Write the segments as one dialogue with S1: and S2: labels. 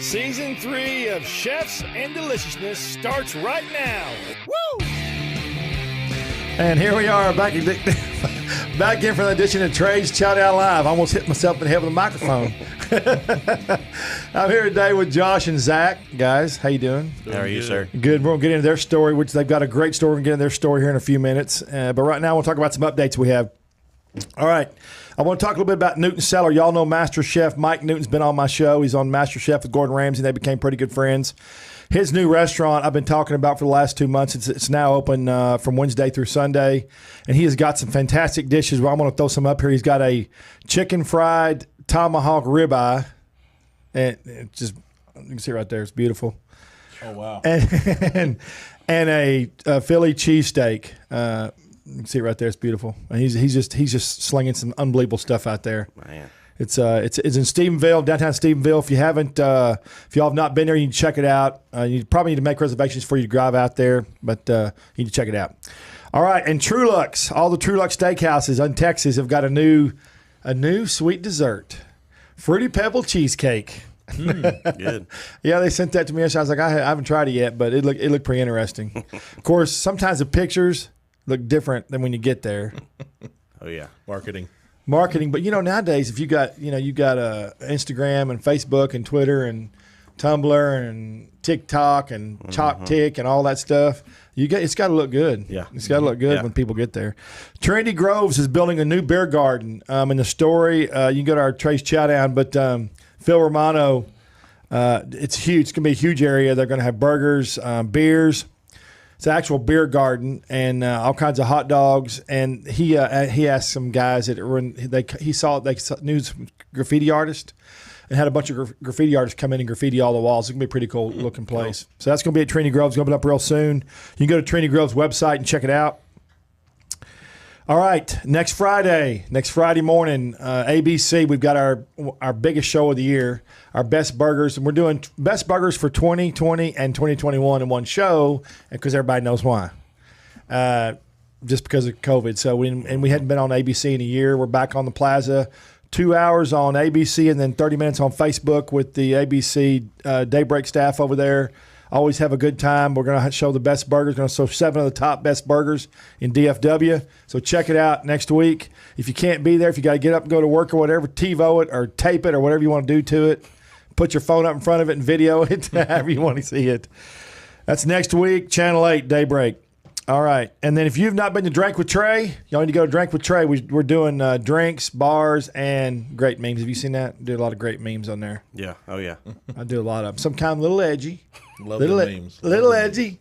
S1: Season 3 of Chefs and Deliciousness starts right now. Woo!
S2: And here we are back in for the edition of Trey's Chow Live. I almost hit myself in the head with a microphone. I'm here today with Josh and Zach. Guys, how you doing?
S3: How are you, sir?
S2: Good. We're going to get into their story, which they've got a great story. We're going to get into their story here in a few minutes. But right now, we'll talk about some updates we have. All right. I want to talk a little bit about Newton Cellar. Y'all know Master Chef Mike Newton's been on my show. He's on Master Chef with Gordon Ramsay. They became pretty good friends. His new restaurant I've been talking about for the last 2 months. It's now open from Wednesday through Sunday. And he has got some fantastic dishes. Well, I'm going to throw some up here. He's got a chicken fried tomahawk ribeye. And it just, you can see right there. It's beautiful.
S4: Oh, wow.
S2: And a Philly cheesesteak. You can see it right there. It's beautiful. And he's just slinging some unbelievable stuff out there.
S3: Man.
S2: It's in Stephenville, downtown Stephenville. If you haven't, if y'all have not been there, you can check it out. You probably need to make reservations for you to drive out there, but you need to check it out. All right, and Trulux, all the Trulux steakhouses in Texas have got a new sweet dessert, Fruity Pebble Cheesecake.
S3: Good.
S2: Yeah, they sent that to me. I was like, I haven't tried it yet, but it looked pretty interesting. Of course, sometimes the pictures look different than when you get there.
S3: Oh yeah,
S4: Marketing,
S2: but nowadays if you got Instagram and Facebook and Twitter and Tumblr and TikTok and ChalkTik and all that stuff, it's got to look good.
S3: Yeah,
S2: it's got to look good when people get there. Trinity Groves is building a new beer garden. In the story, you can go to our Trey's Chowdown, but Phil Romano, it's huge. It's gonna be a huge area. They're gonna have burgers, beers. It's an actual beer garden and all kinds of hot dogs. And he asked some guys that were he knew some graffiti artists and had a bunch of graffiti artists come in and graffiti all the walls. It's going to be a pretty cool looking place. So that's going to be at Trinity Grove. It's going to be up real soon. You can go to Trinity Grove's website and check it out. All right, next Friday morning, ABC, we've got our biggest show of the year, our best burgers, and we're doing best burgers for 2020 and 2021 in one show, and because everybody knows why, just because of COVID. So we hadn't been on ABC in a year. We're back on the Plaza, 2 hours on ABC, and then 30 minutes on Facebook with the ABC Daybreak staff over there. Always have a good time. We're going to show the best burgers. We're going to show 7 of the top best burgers in DFW. So check it out next week. If you can't be there, if you got to get up and go to work or whatever, TiVo it or tape it or whatever you want to do to it. Put your phone up in front of it and video it, however you want to see it. That's next week, Channel 8, Daybreak. All right. And then if you've not been to Drink with Trey, y'all need to go to Drink with Trey. We're doing drinks, bars, and great memes. Have you seen that? I do a lot of great memes on there.
S3: Yeah. Oh yeah.
S2: I do a lot of them. Some kind of little edgy.
S4: Love the memes.
S2: Little edgy,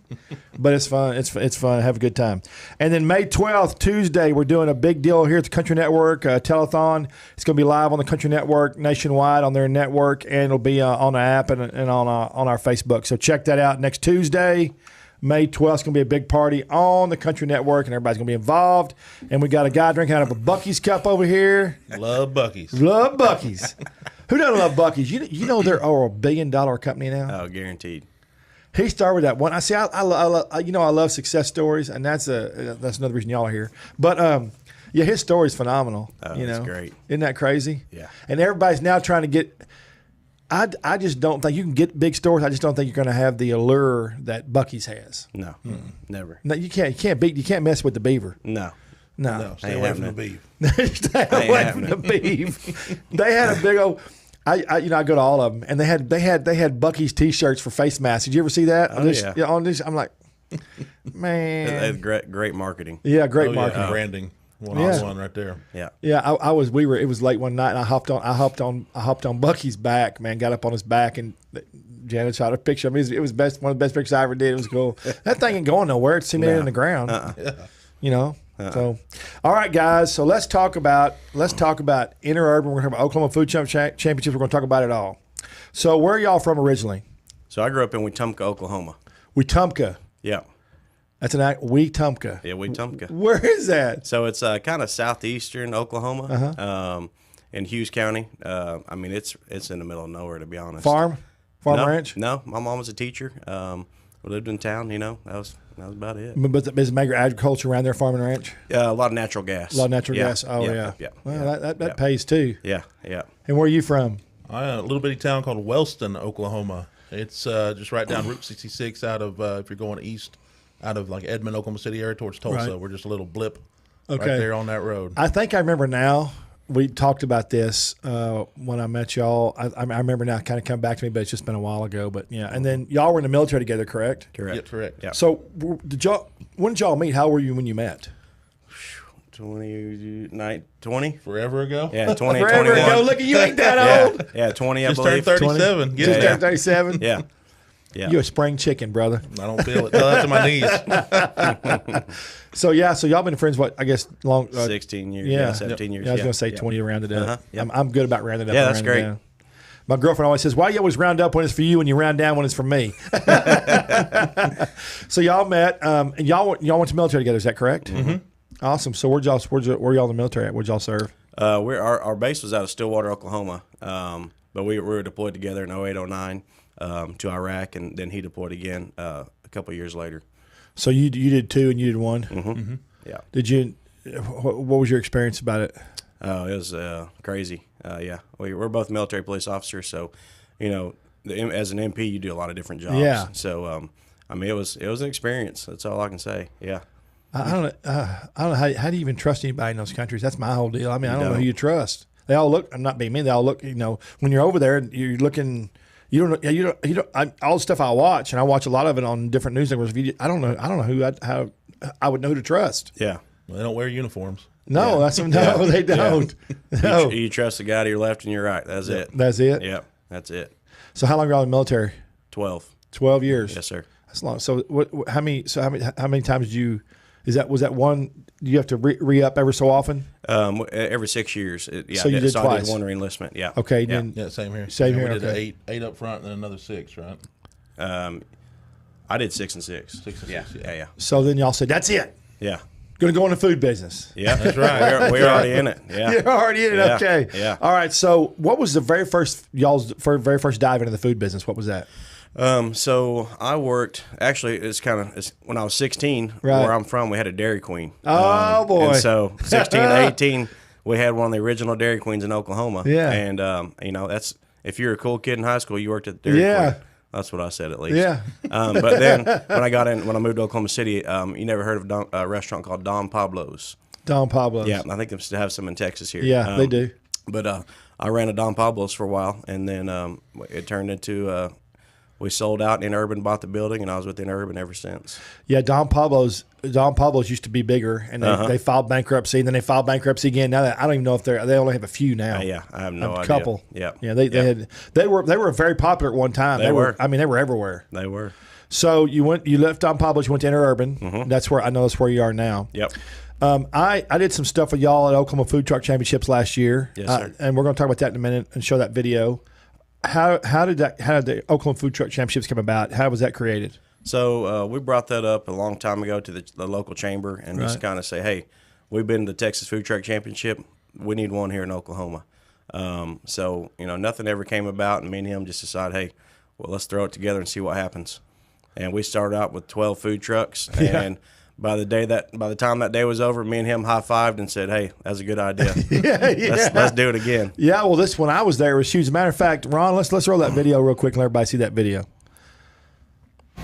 S2: but it's fun. It's fun. Have a good time. And then May 12th, Tuesday, we're doing a big deal here at the Country Network, telethon. It's going to be live on the Country Network nationwide on their network, and it'll be on the app and on our Facebook. So check that out next Tuesday. May 12th is going to be a big party on the Country Network, and everybody's going to be involved. And we got a guy drinking out of a Buc-ee's cup over here.
S4: Love Buc-ee's.
S2: Love Buc-ee's. Who doesn't love Buc-ee's? You know they're over $1 billion company now?
S3: Oh, guaranteed.
S2: He started with that one. I love success stories, and that's another reason y'all are here. But his story is phenomenal.
S3: Oh, that's great.
S2: Isn't that crazy?
S3: Yeah.
S2: And everybody's now trying to get. I just don't think you can get big stores. I just don't think you're going to have the allure that Buc-ee's has.
S3: No, never.
S2: No, you can't mess with the beaver.
S3: No.
S4: Stay away from the beef.
S2: Stay away from the beef. They had a big old. I go to all of them, and they had Buc-ee's T-shirts for face masks. Did you ever see that?
S3: Oh, yeah.
S2: On this, I'm like, man,
S3: great marketing.
S2: Yeah, great marketing,
S4: branding. One right there.
S3: Yeah.
S2: Yeah, it was late one night, and I hopped on Buc-ee's back, man, got up on his back, and Janet shot a picture of me. It was one of the best pictures I ever did. It was cool. That thing ain't going nowhere. It's sitting there in the ground. So, all right, guys. So let's talk about interurban. We're going to talk about Oklahoma Food Championships. We're going to talk about it all. So where are y'all from originally?
S3: So I grew up in Wetumpka, Oklahoma.
S2: Wetumpka.
S3: Yeah.
S2: That's an Wetumpka.
S3: Yeah, Wetumpka.
S2: Where is that?
S3: So it's kind of southeastern Oklahoma, in Hughes County. I mean, it's in the middle of nowhere, to be honest.
S2: Farm
S3: no,
S2: ranch?
S3: No, my mom was a teacher. We lived in town. That was about it.
S2: But is major agriculture around there, farm and ranch?
S3: A lot of natural gas.
S2: A lot of natural gas. Oh, yeah. Well, that pays too.
S3: Yeah.
S2: And where are you from?
S4: A little bitty town called Wellston, Oklahoma. It's just right down Route 66 out of, if you're going east, out of like Edmond, Oklahoma City area towards Tulsa.
S2: Right.
S4: We're just a little blip right there on that road.
S2: I think I remember now. We talked about this when I met y'all. I remember now, kind of come back to me, but it's just been a while ago. But yeah, and then y'all were in the military together, correct?
S3: Correct.
S4: Yep, correct.
S3: Yeah.
S2: So when did y'all meet? How were you when you met?
S3: 20?
S4: Forever ago?
S3: Yeah, 20,
S2: Forever
S3: 21.
S2: ago. Look at you, ain't that old?
S3: Yeah, 20,
S4: Just
S3: I
S4: turned
S3: believe.
S4: 37.
S2: Just turned 37.
S3: Yeah. Yeah.
S2: You a spring chicken, brother.
S4: I don't feel it. Tell that to my knees.
S2: So y'all been friends. What I guess long
S3: 16 years. Yeah, 17 years.
S2: Yeah, I was gonna say 20 to round it up.
S3: Yep.
S2: I'm good about rounding up.
S3: Yeah,
S2: and
S3: that's
S2: rounding
S3: great.
S2: down. My girlfriend always says, "Why you always round up when it's for you and you round down when it's for me?" So y'all met, and y'all went to military together. Is that correct? Mm-hmm. Awesome. So where y'all in the military at? Where'd y'all serve?
S3: Our base was out of Stillwater, Oklahoma, but we were deployed together in 08, 09 to Iraq, and then he deployed again a couple of years later.
S2: So you did 2 and you did 1.
S3: Mm-hmm. Mm-hmm. Yeah.
S2: Did you? What was your experience about it?
S3: It was crazy. Yeah, we're both military police officers, so as an MP, you do a lot of different jobs.
S2: Yeah.
S3: So I mean, it was an experience. That's all I can say. Yeah.
S2: I don't know how do you even trust anybody in those countries? That's my whole deal. I mean, I don't know who you trust. They all look. I'm not being mean. They all look. When you're over there, you're looking. You don't. All the stuff I watch, and I watch a lot of it on different news networks. I don't know who how I would know who to trust.
S3: Yeah.
S4: Well, they don't wear uniforms.
S2: No, they don't.
S3: Yeah.
S2: No.
S3: You trust the guy to your left and your right. That's it.
S2: That's it.
S3: Yep. That's it.
S2: So how long were you in the military?
S3: 12.
S2: 12 years.
S3: Yes, sir.
S2: That's long. So how many times did you? Was that one? Do you have to re up every so often?
S3: Every 6 years. Yeah.
S2: So you did twice.
S3: I did one reenlistment. Yeah.
S2: Okay.
S3: Yeah.
S2: Then,
S4: Same here.
S2: Same here.
S4: We did
S2: Okay.
S4: eight up front and then another 6, right?
S3: I did 6 and 6.
S4: 6 and
S3: Yeah.
S4: 6.
S3: Yeah.
S2: So then y'all said, "That's it.
S3: Yeah.
S2: Going to go in the food business."
S3: Yeah. That's right. We're already in it. Yeah.
S2: You're already in it.
S3: Yeah.
S2: Okay.
S3: Yeah.
S2: All right. So what was the very first dive into the food business? What was that?
S3: So I worked. Actually, it's when I was 16.
S2: Right.
S3: Where I'm from, we had a Dairy Queen.
S2: Oh, boy.
S3: And so 16 to 18, we had one of the original Dairy Queens in Oklahoma.
S2: Yeah.
S3: And that's if you're a cool kid in high school, you worked at the Dairy
S2: Yeah.
S3: Queen. That's what I said at least.
S2: Yeah.
S3: But then when I moved to Oklahoma City, you never heard of a restaurant called Don Pablo's?
S2: Don Pablo's.
S3: Yeah, I think they still have some in Texas here.
S2: Yeah, they do.
S3: But I ran a Don Pablo's for a while, and then it turned into we sold out. Urban bought the building, and I was with Urban ever since.
S2: Yeah, Don Pablo's used to be bigger, and they filed bankruptcy, and then they filed bankruptcy again. Now I don't even know if they only have a few now.
S3: Yeah, I have no idea.
S2: A couple.
S3: Yeah,
S2: yeah. They were very popular at one time.
S3: They were.
S2: I mean, they were everywhere.
S3: They were.
S2: So you left Don Pablo's, you went to Urban. Mm-hmm. That's where you are now.
S3: Yep.
S2: I did some stuff with y'all at Oklahoma Food Truck Championships last year.
S3: Yes, sir.
S2: And we're going to talk about that in a minute and show that video. How did the Oklahoma Food Truck Championships come about? How was that created?
S3: So we brought that up a long time ago to the local chamber and just kind of say, hey, we've been to the Texas Food Truck Championship. We need one here in Oklahoma. So nothing ever came about, and me and him just decided, hey, well, let's throw it together and see what happens. And we started out with 12 food trucks, and by the time that day was over, me and him high-fived and said, hey, that's a good idea. Let's do it again.
S2: Yeah, well, when I was there, it was huge. As a matter of fact, Ron, let's roll that video real quick and let everybody see that video.
S1: We're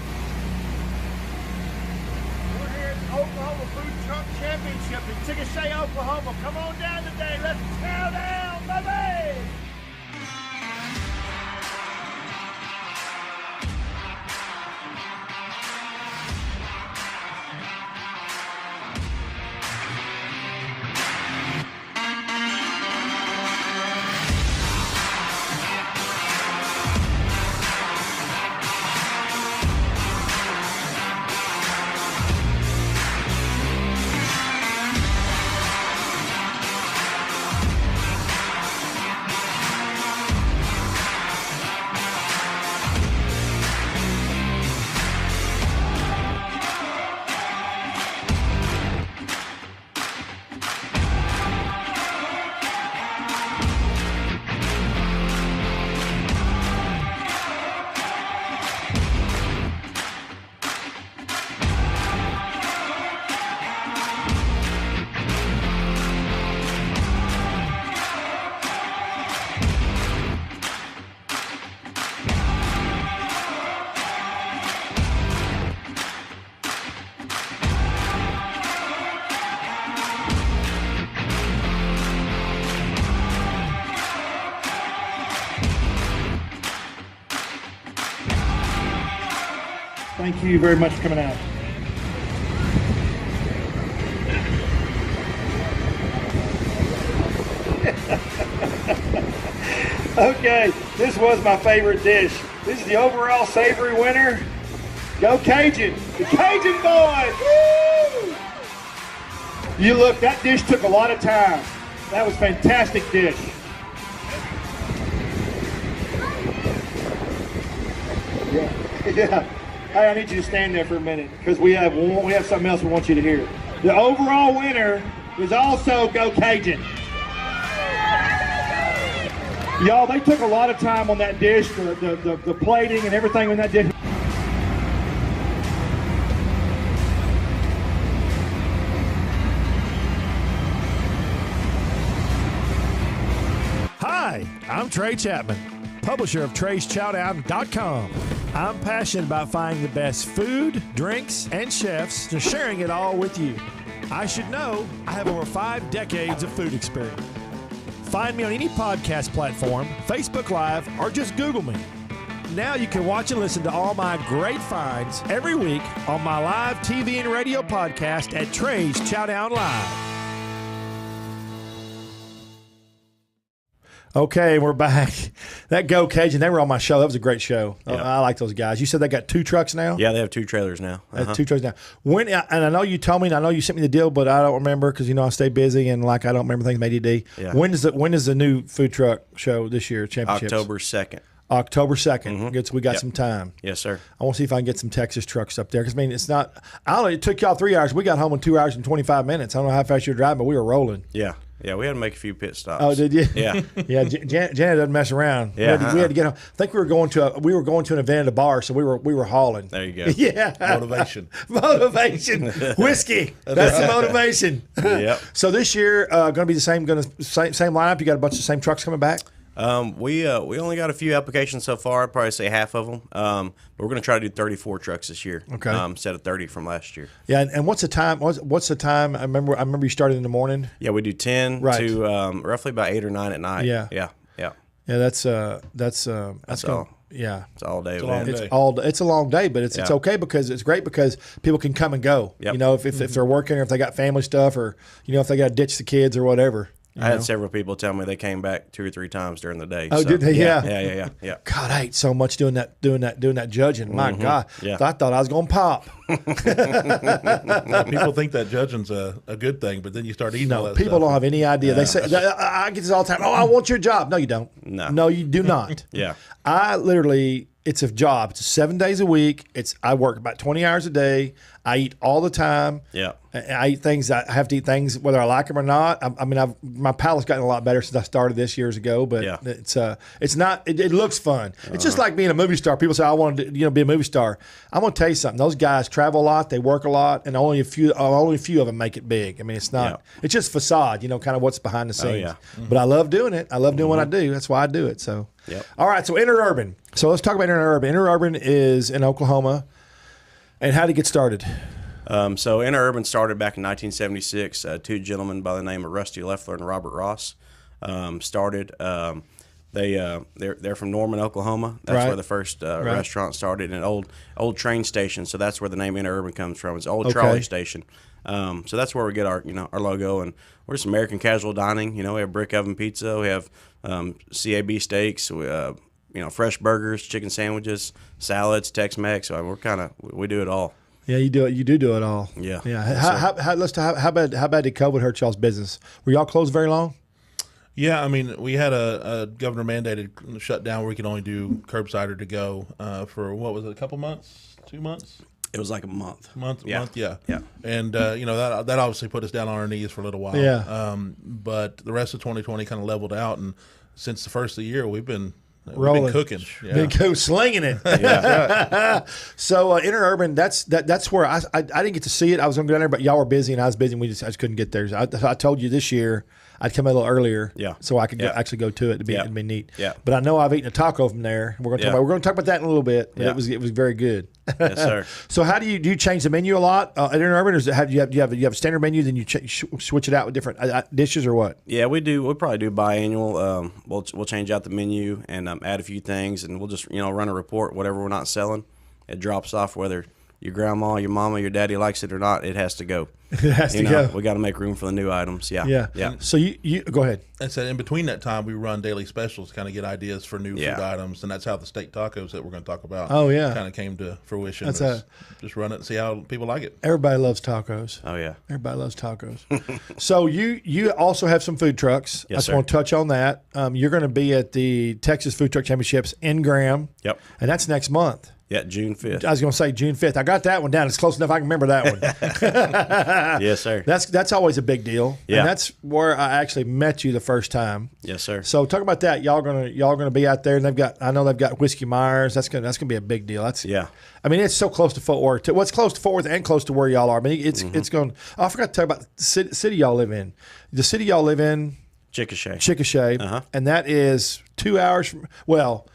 S1: here at the Oklahoma Food Truck Championship in Chickasha, Oklahoma. Come on down today. Let's chow down, baby!
S2: Thank you very much for coming out. Okay, this was my favorite dish. This is the overall savory winner. Go Cajun, the Cajun boy. Woo! You look, that dish took a lot of time. That was a fantastic dish. Yeah. Hey, I need you to stand there for a minute because we have something else we want you to hear. The overall winner is also Go Cajun. Y'all, they took a lot of time on that dish, the plating and everything on that dish. Hi, I'm Trey Chapman, publisher of Trey'sChowdown.com. I'm passionate about finding the best food, drinks, and chefs and sharing it all with you. I should know I have over 5 decades of food experience. Find me on any podcast platform, Facebook Live, or just Google me. Now you can watch and listen to all my great finds every week on my live TV and radio podcast at Trey's Chowdown Live. Okay, we're back. That Go Cajun, they were on my show. That was a great show.
S3: Yeah.
S2: I like those guys. You said they got 2 trucks now?
S3: Yeah, they have 2 trailers now.
S2: They have 2 trucks now. When, and I know you told me, and I know you sent me the deal, but I don't remember because, I stay busy and I don't remember things with ADD.
S3: Yeah.
S2: When is the new food truck show this year, championships?
S3: October 2nd.
S2: October 2nd. Good, so we got some time.
S3: Yes, sir.
S2: I want to see if I can get some Texas trucks up there. Because, it's not – it took y'all 3 hours. We got home in 2 hours and 25 minutes. I don't know how fast you're driving, but we were rolling.
S3: Yeah. Yeah, we had to make a few pit stops.
S2: Oh, did you?
S3: Yeah.
S2: Yeah, Janet doesn't mess around.
S3: Yeah,
S2: we had to get home. I think we were going to an event at a bar, so we were hauling.
S3: There you go.
S2: Yeah.
S4: Motivation.
S2: Motivation. Whiskey. That's the motivation.
S3: Yep.
S2: So this year, going to be the same lineup? You got a bunch of the same trucks coming back?
S3: We only got a few applications so far. I'd probably say half of them. But we're going to try to do 34 trucks this year.
S2: Okay.
S3: Instead of 30 from last year.
S2: Yeah, and what's the time? What's the time? I remember you started in the morning.
S3: Yeah, we do 10 to roughly about 8 or 9 at night.
S2: Yeah.
S3: Yeah.
S2: Yeah, that's
S3: all.
S2: Yeah.
S3: It's all day.
S2: It's a long day, but it's okay because it's great because people can come and go.
S3: Yep.
S2: If they're working or if they got family stuff or if they got to ditch the kids or whatever.
S3: I had several people tell me they came back 2 or 3 times during the day.
S2: Oh, did they? Yeah.
S3: Yeah.
S2: God, I ate so much doing that judging. My God,
S3: Yeah.
S2: I thought I was going to pop.
S4: People think that judging's a good thing, but then you start eating all that
S2: People
S4: stuff.
S2: don't have any idea. They say, I get this all the time. Oh, I want your job. No, you don't. No, you do not.
S3: Yeah.
S2: I literally, it's a job. It's 7 days a week. I work about 20 hours a day. I eat all the time.
S3: Yeah.
S2: I eat things. I have to eat things whether I like them or not. My palate's gotten a lot better since I started this years ago. But it's not. It looks fun. It's just like being a movie star. People say I want to be a movie star. I'm gonna tell you something. Those guys travel a lot. They work a lot, and only a few of them make it big. It's not.
S3: Yeah.
S2: It's just facade. Kind of what's behind the scenes.
S3: Oh, yeah.
S2: But I love doing it. I love doing what I do. That's why I do it. So.
S3: Yep.
S2: All right. So interurban. So let's talk about interurban. Interurban is in Oklahoma. And how did it get started?
S3: So Interurban started back in 1976. 2 gentlemen by the name of Rusty Leffler and Robert Ross started. They're from Norman, Oklahoma. That's where the first restaurant started, an old train station. So that's where the name Interurban comes from. It's an old trolley station. So that's where we get our logo, and we're just American casual dining. We have brick oven pizza, we have CAB steaks, fresh burgers, chicken sandwiches, salads, Tex-Mex. So we do it all.
S2: Yeah, you do it. You do it all.
S3: Yeah.
S2: Yeah. How bad did COVID hurt y'all's business? Were y'all closed very long?
S4: Yeah, we had a governor mandated shutdown where we could only do curbside or to go for what was it, a couple months, 2 months?
S3: It was like a month.
S4: Yeah.
S3: Yeah.
S4: And that obviously put us down on our knees for a little while.
S2: Yeah.
S4: But the rest of 2020 kind of leveled out, and since the first of the year, we've been cooking. Yeah.
S2: Been slinging it.
S3: Yeah.
S2: So interurban, that's where I didn't get to see it. I was going to go down there, but y'all were busy and I was busy, and I just couldn't get there. So I told you this year I'd come a little earlier, so I could actually go to it. It'd be neat.
S3: Yeah.
S2: But I know I've eaten a taco from there. We're going to talk about that in a little bit. But it was very good.
S3: Yes, sir.
S2: So how do you change the menu a lot at Interurban, or do you have a standard menu, then you switch it out with different dishes, or what?
S3: Yeah, we do. We'll probably do biannual. We'll change out the menu and add a few things, and we'll just run a report. Whatever we're not selling, it drops off. Whether your grandma, your mama, your daddy likes it or not, it has to go.
S2: It has to go.
S3: We got to make room for the new items. Yeah.
S2: Yeah. So you go ahead.
S4: And so in between that time, we run daily specials to kind of get ideas for new food items, and that's how the steak tacos that we're going to talk about kind of came to fruition. Just run it and see how people like it.
S2: Everybody loves tacos.
S3: Oh, yeah.
S2: Everybody loves tacos. So you also have some food trucks.
S3: Yes,
S2: I just
S3: sir.
S2: want to touch on that. You're going to be at the Texas Food Truck Championships in Graham.
S3: Yep.
S2: And that's next month.
S3: Yeah, June 5th.
S2: I was going to say June 5th. I got that one down. It's close enough I can remember that one.
S3: Yes, sir.
S2: That's always a big deal.
S3: Yeah.
S2: And that's where I actually met you the first time.
S3: Yes, sir.
S2: So talk about that. Y'all gonna be out there, and I know they've got Whiskey Myers. That's gonna be a big deal. I mean, it's so close to Fort Worth. Well, it's close to Fort Worth and close to where y'all are. I mean, it's going. Oh, I forgot to tell you about the city y'all live in. The city y'all live in,
S3: Chickasha.
S2: and that is 2 hours from. Well,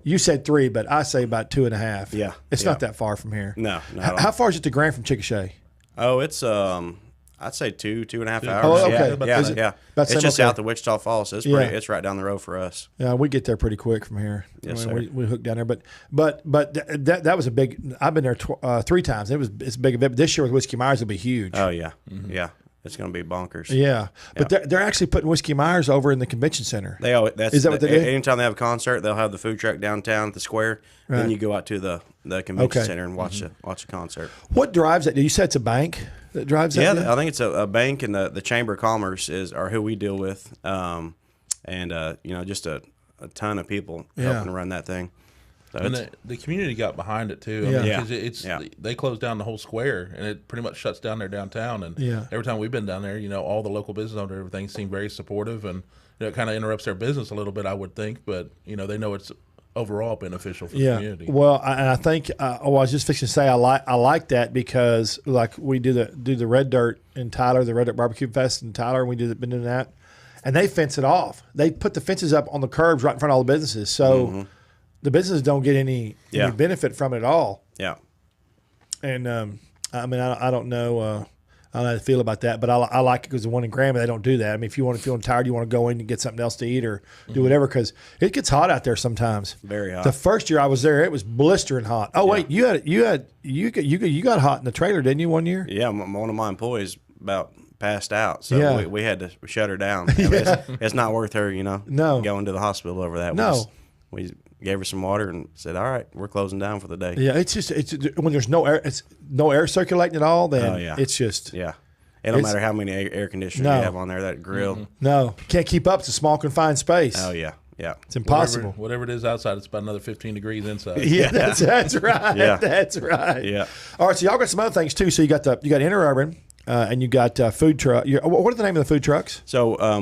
S2: you said 3, but I say about 2.5.
S3: Yeah,
S2: it's not that far from here.
S3: No,
S2: How far is it to Graham from Chickasha?
S3: Oh, it's I'd say 2.5 hours.
S2: Oh, okay.
S3: Yeah. It's just south of Wichita Falls. So it's right down the road for us.
S2: Yeah, we get there pretty quick from here.
S3: Yes, sir.
S2: We hook down there, but that was a big. I've been there 3 times. It's a big event. But this year with Whiskey Myers will be huge.
S3: Oh yeah, yeah. It's going to be bonkers.
S2: Yeah, but they're actually putting Whiskey Myers over in the convention center.
S3: Is
S2: that what they do?
S3: Anytime they have a concert, they'll have the food truck downtown at the square.
S2: Right.
S3: Then you go out to the convention center and watch a concert.
S2: What drives that? You said it's a bank that drives that?
S3: Yeah, I think it's a bank, and the Chamber of Commerce are who we deal with, and just a ton of people helping run that thing. So
S4: and the community got behind it too. Because they closed down the whole square, and it pretty much shuts down their downtown. And every time we've been down there, all the local business owners, everything seem very supportive, and it kind of interrupts their business a little bit, I would think, but they know it's overall beneficial for the community.
S2: Well, I think I was just fixing to say I like that because like we do the Red Dirt in Tyler, the Red Dirt Barbecue Fest in Tyler, and been doing that, and they fence it off. They put the fences up on the curbs right in front of all the businesses, so the businesses don't get any benefit from it at all.
S3: Yeah,
S2: and I mean I don't know. I don't know how to feel about that, but I like it because the one in Graham, they don't do that. I mean, if you want to feel tired, you want to go in and get something else to eat or do whatever because it gets hot out there sometimes.
S3: Very hot.
S2: The first year I was there, it was blistering hot. Oh wait, you got hot in the trailer, didn't you, one year?
S3: Yeah, one of my employees about passed out, so we had to shut her down. I mean, it's not worth her, going to the hospital over that. We gave her some water and said, "All right, we're closing down for the day."
S2: Yeah, it's when there's no air circulating at all. Then it's just
S3: it don't matter how many air conditioners you have on there. That grill,
S2: no, can't keep up. It's a small confined space.
S3: Oh yeah,
S2: it's impossible.
S4: Whatever it is outside, it's about another 15 degrees inside.
S2: Yeah, that's right.
S3: Yeah.
S2: That's right.
S3: Yeah.
S2: All right, so y'all got some other things too. So you got Interurban. And you got food truck. What are the name of the food trucks?
S3: So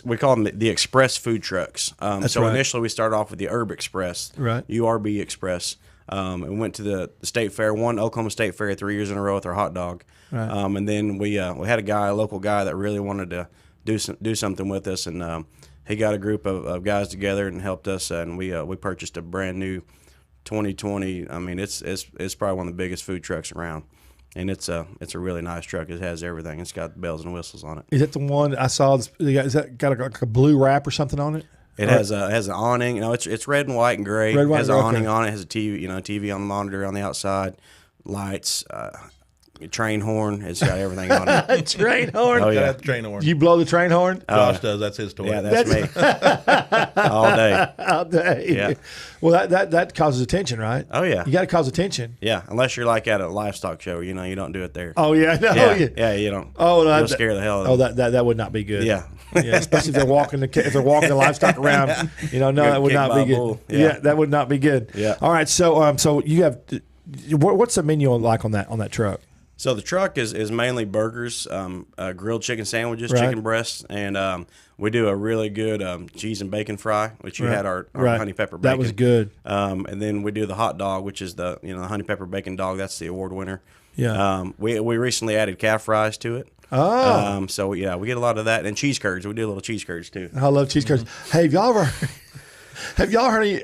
S3: we call them the Express food trucks.
S2: That's right.
S3: Initially we started off with the Herb Express,
S2: right?
S3: URB Express. And went to the state fair, won Oklahoma State Fair 3 years in a row with our hot dog.
S2: Right.
S3: And then we had a local guy that really wanted to do something with us, and he got a group of guys together and helped us, and we purchased a brand new 2020. I mean, it's probably one of the biggest food trucks around. And it's a really nice truck. It has everything. It's got bells and whistles on it.
S2: Is that the one I saw? Is that got a blue wrap or something on it?
S3: It has an awning. It's red and white and gray.
S2: Red, white,
S3: it has an
S2: okay.
S3: awning on it. It has a TV, TV on the monitor on the outside, lights, train horn. It's got everything on it.
S2: Train horn.
S3: Oh yeah,
S4: train horn.
S2: You blow the train horn?
S4: Josh does. That's his toy.
S3: Yeah, that's me. All day.
S2: All day.
S3: Yeah.
S2: Well, that causes attention, right?
S3: Oh yeah.
S2: You got to cause attention.
S3: Yeah, unless you're like at a livestock show, you don't do it there.
S2: Oh yeah, no,
S3: yeah, you don't.
S2: Oh, no,
S3: you'll scare the hell out of them.
S2: That would not be good.
S3: Yeah.
S2: Yeah, especially if they're walking the livestock around. That would not be good. Yeah, that would not be good.
S3: Yeah.
S2: All right, so you have what's the menu like on that truck?
S3: So the truck is mainly burgers, grilled chicken sandwiches,
S2: Right.
S3: chicken breasts, and we do a really good cheese and bacon fry, which you had our honey pepper bacon.
S2: That was good.
S3: And then we do the hot dog, which is the honey pepper bacon dog. That's the award winner.
S2: Yeah.
S3: We recently added calf fries to it.
S2: Oh.
S3: So we get a lot of that, and cheese curds. We do a little cheese curds too.
S2: I love cheese curds. Hey, have y'all heard any?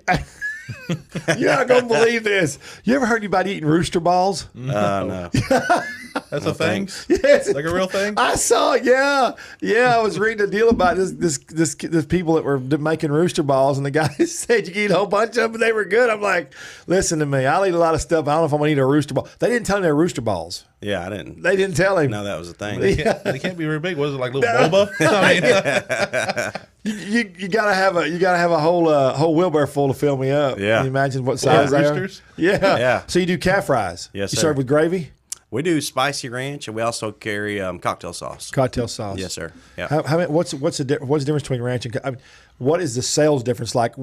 S2: You're not gonna believe this. You ever heard anybody eating rooster balls?
S3: No.
S4: That's a thing?
S2: Yes.
S4: Like a real thing?
S2: I saw it, yeah. I was reading a deal about this people that were making rooster balls, and the guy said you could eat a whole bunch of them, and they were good. I'm like, listen to me. I'll eat a lot of stuff. I don't know if I'm going to eat a rooster ball. They didn't tell him they were rooster balls.
S3: Yeah, I didn't.
S2: They didn't tell him.
S3: No, that was a thing.
S4: They can't be very big. Was it like little boba? I
S2: mean, you gotta have a whole wheelbarrow full to fill me up.
S3: Yeah.
S2: Can you imagine what size they are?
S4: roosters?
S2: Yeah. So you do calf fries.
S3: Yes,
S2: you
S3: sir.
S2: serve with gravy?
S3: We do spicy ranch, and we also carry cocktail sauce.
S2: Cocktail sauce.
S3: Yes, sir. Yeah.
S2: What's the difference between ranch and? I mean, what is the sales difference like?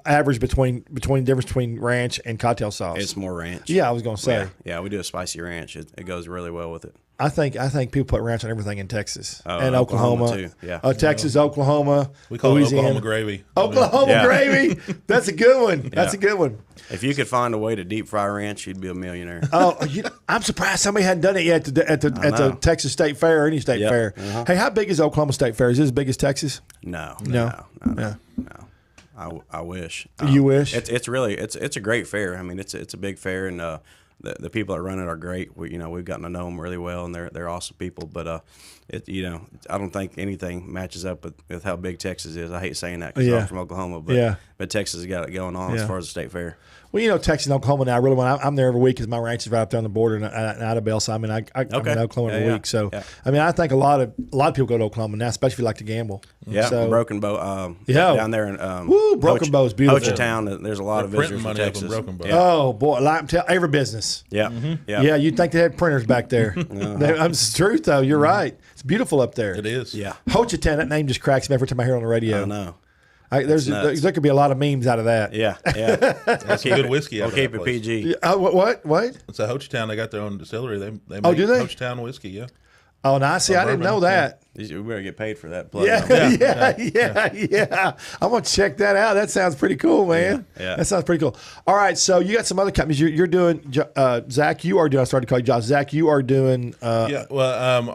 S2: Average between difference between ranch and cocktail sauce?
S3: It's more ranch.
S2: Yeah, I was gonna say.
S3: Yeah, we do a spicy ranch. It goes really well with it.
S2: I think people put ranch on everything in Texas and
S3: Oklahoma too. Yeah.
S2: Texas, Oklahoma.
S4: We call
S2: Louisiana.
S4: it Oklahoma gravy.
S2: Oklahoma gravy. That's a good one. That's a good one.
S3: If you could find a way to deep fry ranch, you'd be a millionaire.
S2: I'm surprised somebody hadn't done it yet at the Texas State Fair or any state fair. Uh-huh. Hey, how big is Oklahoma State Fair? Is it as big as Texas?
S3: No. I wish.
S2: You wish?
S3: It's really a great fair. I mean, it's a big fair, and the people that run it are great. We've gotten to know them really well, and they're awesome people. But I don't think anything matches up with how big Texas is. I hate saying that because I'm from Oklahoma, but Texas has got it going on as far as the state fair.
S2: Well, Texas and Oklahoma now. I really want. I'm there every week because my ranch is right up there on the border in Idabel. So I'm in Oklahoma every week. So I mean, I think a lot of people go to Oklahoma now, especially if you like to gamble.
S3: Yeah,
S2: so,
S3: Broken Bow. Down there in
S2: Broken Bow is beautiful.
S3: Hochatown. There's a lot of visitors from Texas.
S4: Broken Bow.
S2: Oh boy, every business.
S3: Yeah,
S2: yeah. You'd think they had printers back there. It's the truth though. You're right. It's beautiful up there.
S4: It is.
S3: Yeah,
S2: Hochatown. That name just cracks me every time I hear it on the radio.
S3: I know.
S2: There could be a lot of memes out of that.
S3: Yeah.
S4: That's some good whiskey.
S3: We'll keep it PG.
S2: What?
S4: It's a Hochatown. They got their own distillery. They make
S2: do they?
S4: Hochatown whiskey. Yeah.
S2: Oh, no, I didn't know that.
S3: We better get paid for that.
S2: Yeah. I'm going to check that out. That sounds pretty cool, man.
S3: Yeah.
S2: That sounds pretty cool. All right, so you got some other companies. You're doing, Zach, you are doing, I started to call you Josh. Zach, you are doing.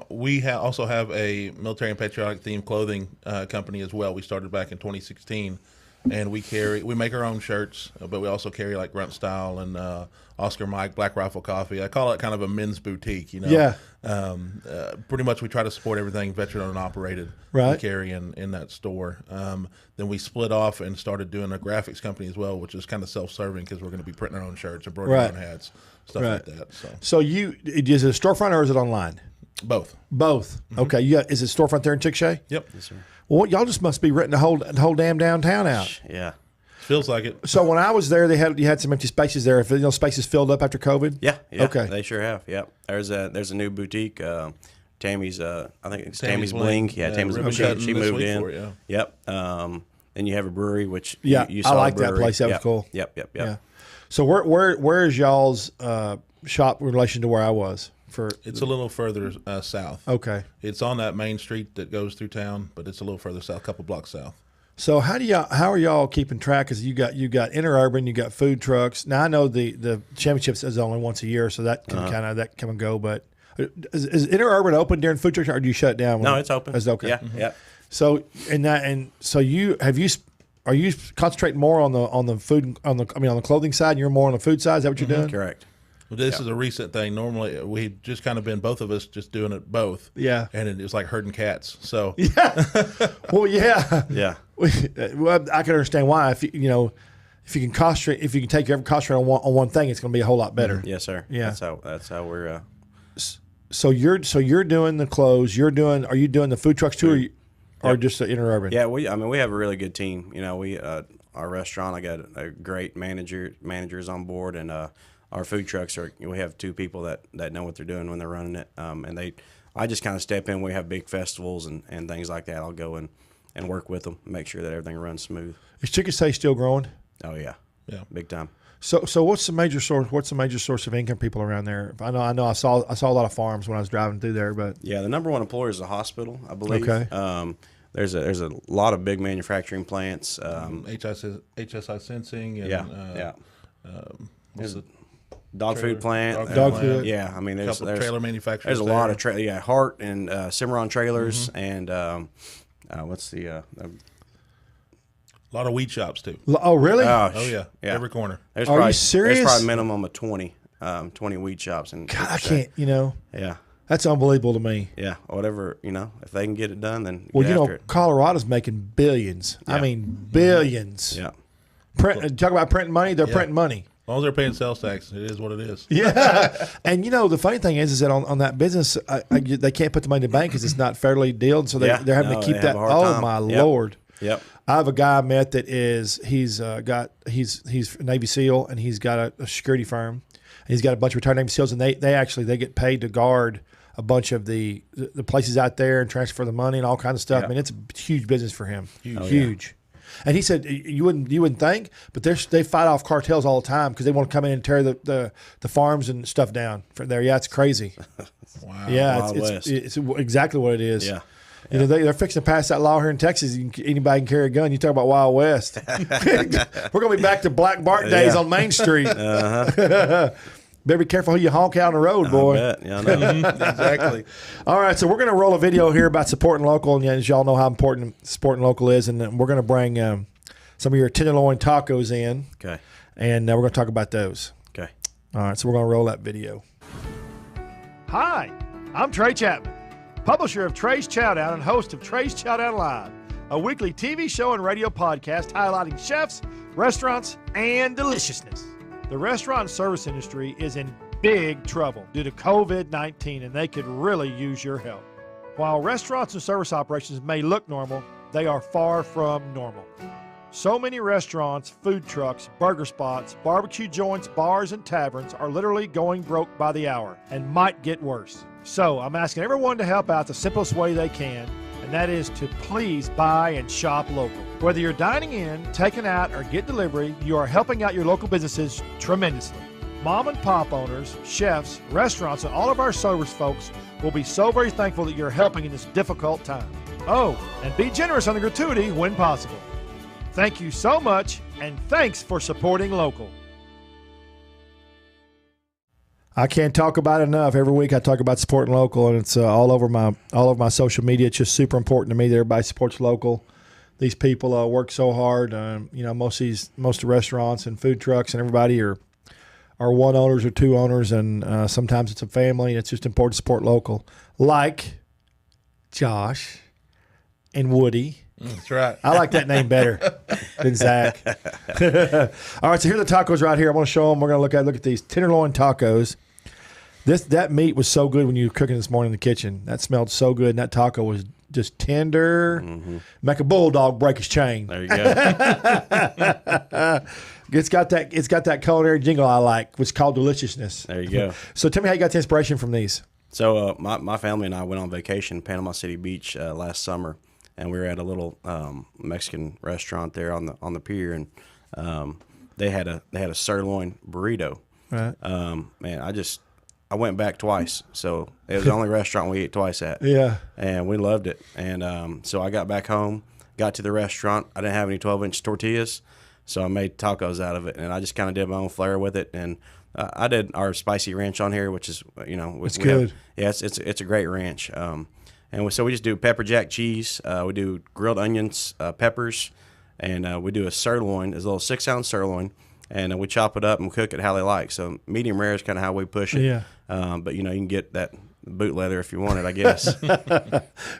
S4: We also have a military and patriotic themed clothing company as well. We started back in 2016. And we make our own shirts, but we also carry like Grunt Style and Oscar Mike, Black Rifle Coffee. I call it kind of a men's boutique,
S2: Yeah.
S4: Pretty much we try to support everything veteran and operated
S2: right.
S4: we carry in that store. Then we split off and started doing a graphics company as well, which is kind of self-serving because we're going to be printing our own shirts, embroidering our own hats, stuff like that.
S2: So is it a storefront or is it online?
S4: Both.
S2: Mm-hmm. Okay. Is it storefront there in Chickasha?
S4: Yep.
S3: Yes, sir.
S2: Well, y'all just must be renting the whole damn downtown out.
S3: Yeah.
S4: Feels like it.
S2: So when I was there, you had some empty spaces there. If spaces filled up after COVID.
S3: Yeah.
S2: Okay.
S3: They sure have. Yeah. There's a new boutique. Tammy's. I think it's Tammy's Bling. Yeah. Tammy's Bling. She moved in. Yep. Then you have a brewery, which you saw.
S2: I like that place. That was cool.
S3: Yep.
S2: Yeah. So where is y'all's shop in relation to where I was?
S4: It's a little further south.
S2: Okay.
S4: It's on that main street that goes through town, but it's a little further south, a couple blocks south.
S2: So how are y'all keeping track? Because you got interurban, you got food trucks. Now I know the championships is only once a year, so that can that come and go. But is interurban open during food trucks, or do you shut it down?
S3: No, it's open.
S2: It's okay.
S3: Yeah. Yeah.
S2: So are you concentrating more on the food on the clothing side? And you're more on the food side. Is that what you're doing?
S3: Correct.
S4: Well, this is a recent thing. Normally, we'd just kind of been both of us just doing it both.
S2: Yeah.
S4: And it was like herding cats. So.
S2: Yeah. Well, yeah.
S3: Yeah.
S2: Well, I can understand why. If you can concentrate, if you can take your concentrate on one thing, it's going to be a whole lot better.
S3: Yes, sir.
S2: Yeah.
S3: That's how we're.
S2: So you're doing the clothes. Are you doing the food trucks too, or just the interurban?
S3: Yeah. We have a really good team. Our restaurant. I got a great managers on board, and our food trucks we have two people that know what they're doing when they're running it. I just kind of step in. We have big festivals and things like that. I'll go and work with them, make sure that everything runs smooth.
S2: Is Chickasha still growing?
S3: Oh yeah, big time.
S2: So what's the major source of income people around there? I know I saw a lot of farms when I was driving through there, but
S3: yeah, the number one employer is the hospital, I believe.
S2: Okay.
S3: There's a lot of big manufacturing plants.
S4: HSI Sensing and
S3: there's a dog food plant.
S2: Dog food.
S3: Yeah, I mean there's
S4: trailer manufacturers.
S3: There's a lot of Hart and Cimarron trailers and what's the
S4: a lot of weed shops too.
S2: Oh really?
S3: Oh
S4: yeah. Every corner.
S3: Are
S2: you serious?
S3: There's probably a minimum of 20 weed shops.
S2: God, I can't.
S3: Yeah.
S2: That's unbelievable to me.
S3: Yeah, whatever, if they can get it done, then
S2: well,
S3: get after it.
S2: Colorado's making billions.
S3: Yeah.
S2: I mean, billions.
S3: Yeah.
S2: Talk about printing money. They're printing money.
S4: As long as they're paying sales tax, it is what it is.
S2: Yeah. And, the funny thing is that on that business, they can't put the money in the bank because it's not fairly dealed. So they're having to keep that. Oh, my Lord.
S3: Yep.
S2: I have a guy I met that he's a Navy SEAL, and he's got a security firm. And he's got a bunch of retired Navy SEALs, and they get paid to guard a bunch of the places out there and transfer the money and all kinds of stuff.
S3: Yep.
S2: I mean, it's a huge business for him. Huge.
S3: Yeah.
S2: And he said you wouldn't think, but they fight off cartels all the time because they want to come in and tear the farms and stuff down from there. Yeah, it's crazy.
S3: Wow.
S2: Yeah, it's exactly what it is.
S3: Yeah.
S2: They're fixing to pass that law here in Texas. Anybody can carry a gun. You talk about Wild West. We're going to be back to Black Bart days on Main Street. Better be careful who you honk out on the road, boy.
S3: I bet. Yeah, I know. Exactly.
S2: All right, so we're going to roll a video here about supporting local, and as y'all know how important supporting local is, and we're going to bring some of your Tenderloin Tacos in.
S3: Okay.
S2: And we're going to talk about those.
S3: Okay.
S2: All right, so we're going to roll that video.
S1: Hi, I'm Trey Chapman, publisher of Trey's Chowdown and host of Trey's Chowdown Live, a weekly TV show and radio podcast highlighting chefs, restaurants, and deliciousness. The restaurant and service industry is in big trouble due to COVID-19, and they could really use your help. While restaurants and service operations may look normal, they are far from normal. So many restaurants, food trucks, burger spots, barbecue joints, bars, and taverns are literally going broke by the hour and might get worse. So I'm asking everyone to help out the simplest way they can, and that is to please buy and shop local. Whether you're dining in, taking out, or get delivery, you are helping out your local businesses tremendously. Mom and pop owners, chefs, restaurants, and all of our service folks will be so very thankful that you're helping in this difficult time. Oh, and be generous on the gratuity when possible. Thank you so much, and thanks for supporting local.
S2: I can't talk about it enough. Every week I talk about supporting local, and it's all over my social media. It's just super important to me that everybody supports local. These people work so hard. Most of the restaurants and food trucks and everybody are one owners or two owners, and sometimes it's a family. It's just important to support local, like Josh and Woody.
S4: That's right.
S2: I like that name better than Zach. All right, so here are the tacos right here. I want to show them. We're going to look at these Tenderloin Tacos. That meat was so good when you were cooking this morning in the kitchen. That smelled so good, and that taco was just tender. Mm-hmm. Make a bulldog break his chain.
S3: There you go.
S2: It's got that culinary jingle I like, which is called deliciousness.
S3: There you go.
S2: So tell me how you got the inspiration from these.
S3: So my family and I went on vacation in Panama City Beach last summer, and we were at a little Mexican restaurant there on the pier, and they had a sirloin burrito.
S2: Right.
S3: Man, I went back twice, so it was the only restaurant we ate twice at.
S2: Yeah.
S3: And we loved it. And so I got back home, got to the restaurant. I didn't have any 12-inch tortillas, so I made tacos out of it, and I just kind of did my own flair with it. And I did our spicy ranch on here, which is
S2: it's good.
S3: It's a great ranch. And so we just do pepper jack cheese. We do grilled onions, peppers, and we do a sirloin, a little 6-ounce sirloin. And we chop it up and cook it how they like. So medium rare is kind of how we push it.
S2: Yeah.
S3: But you can get that boot leather if you want it, I guess.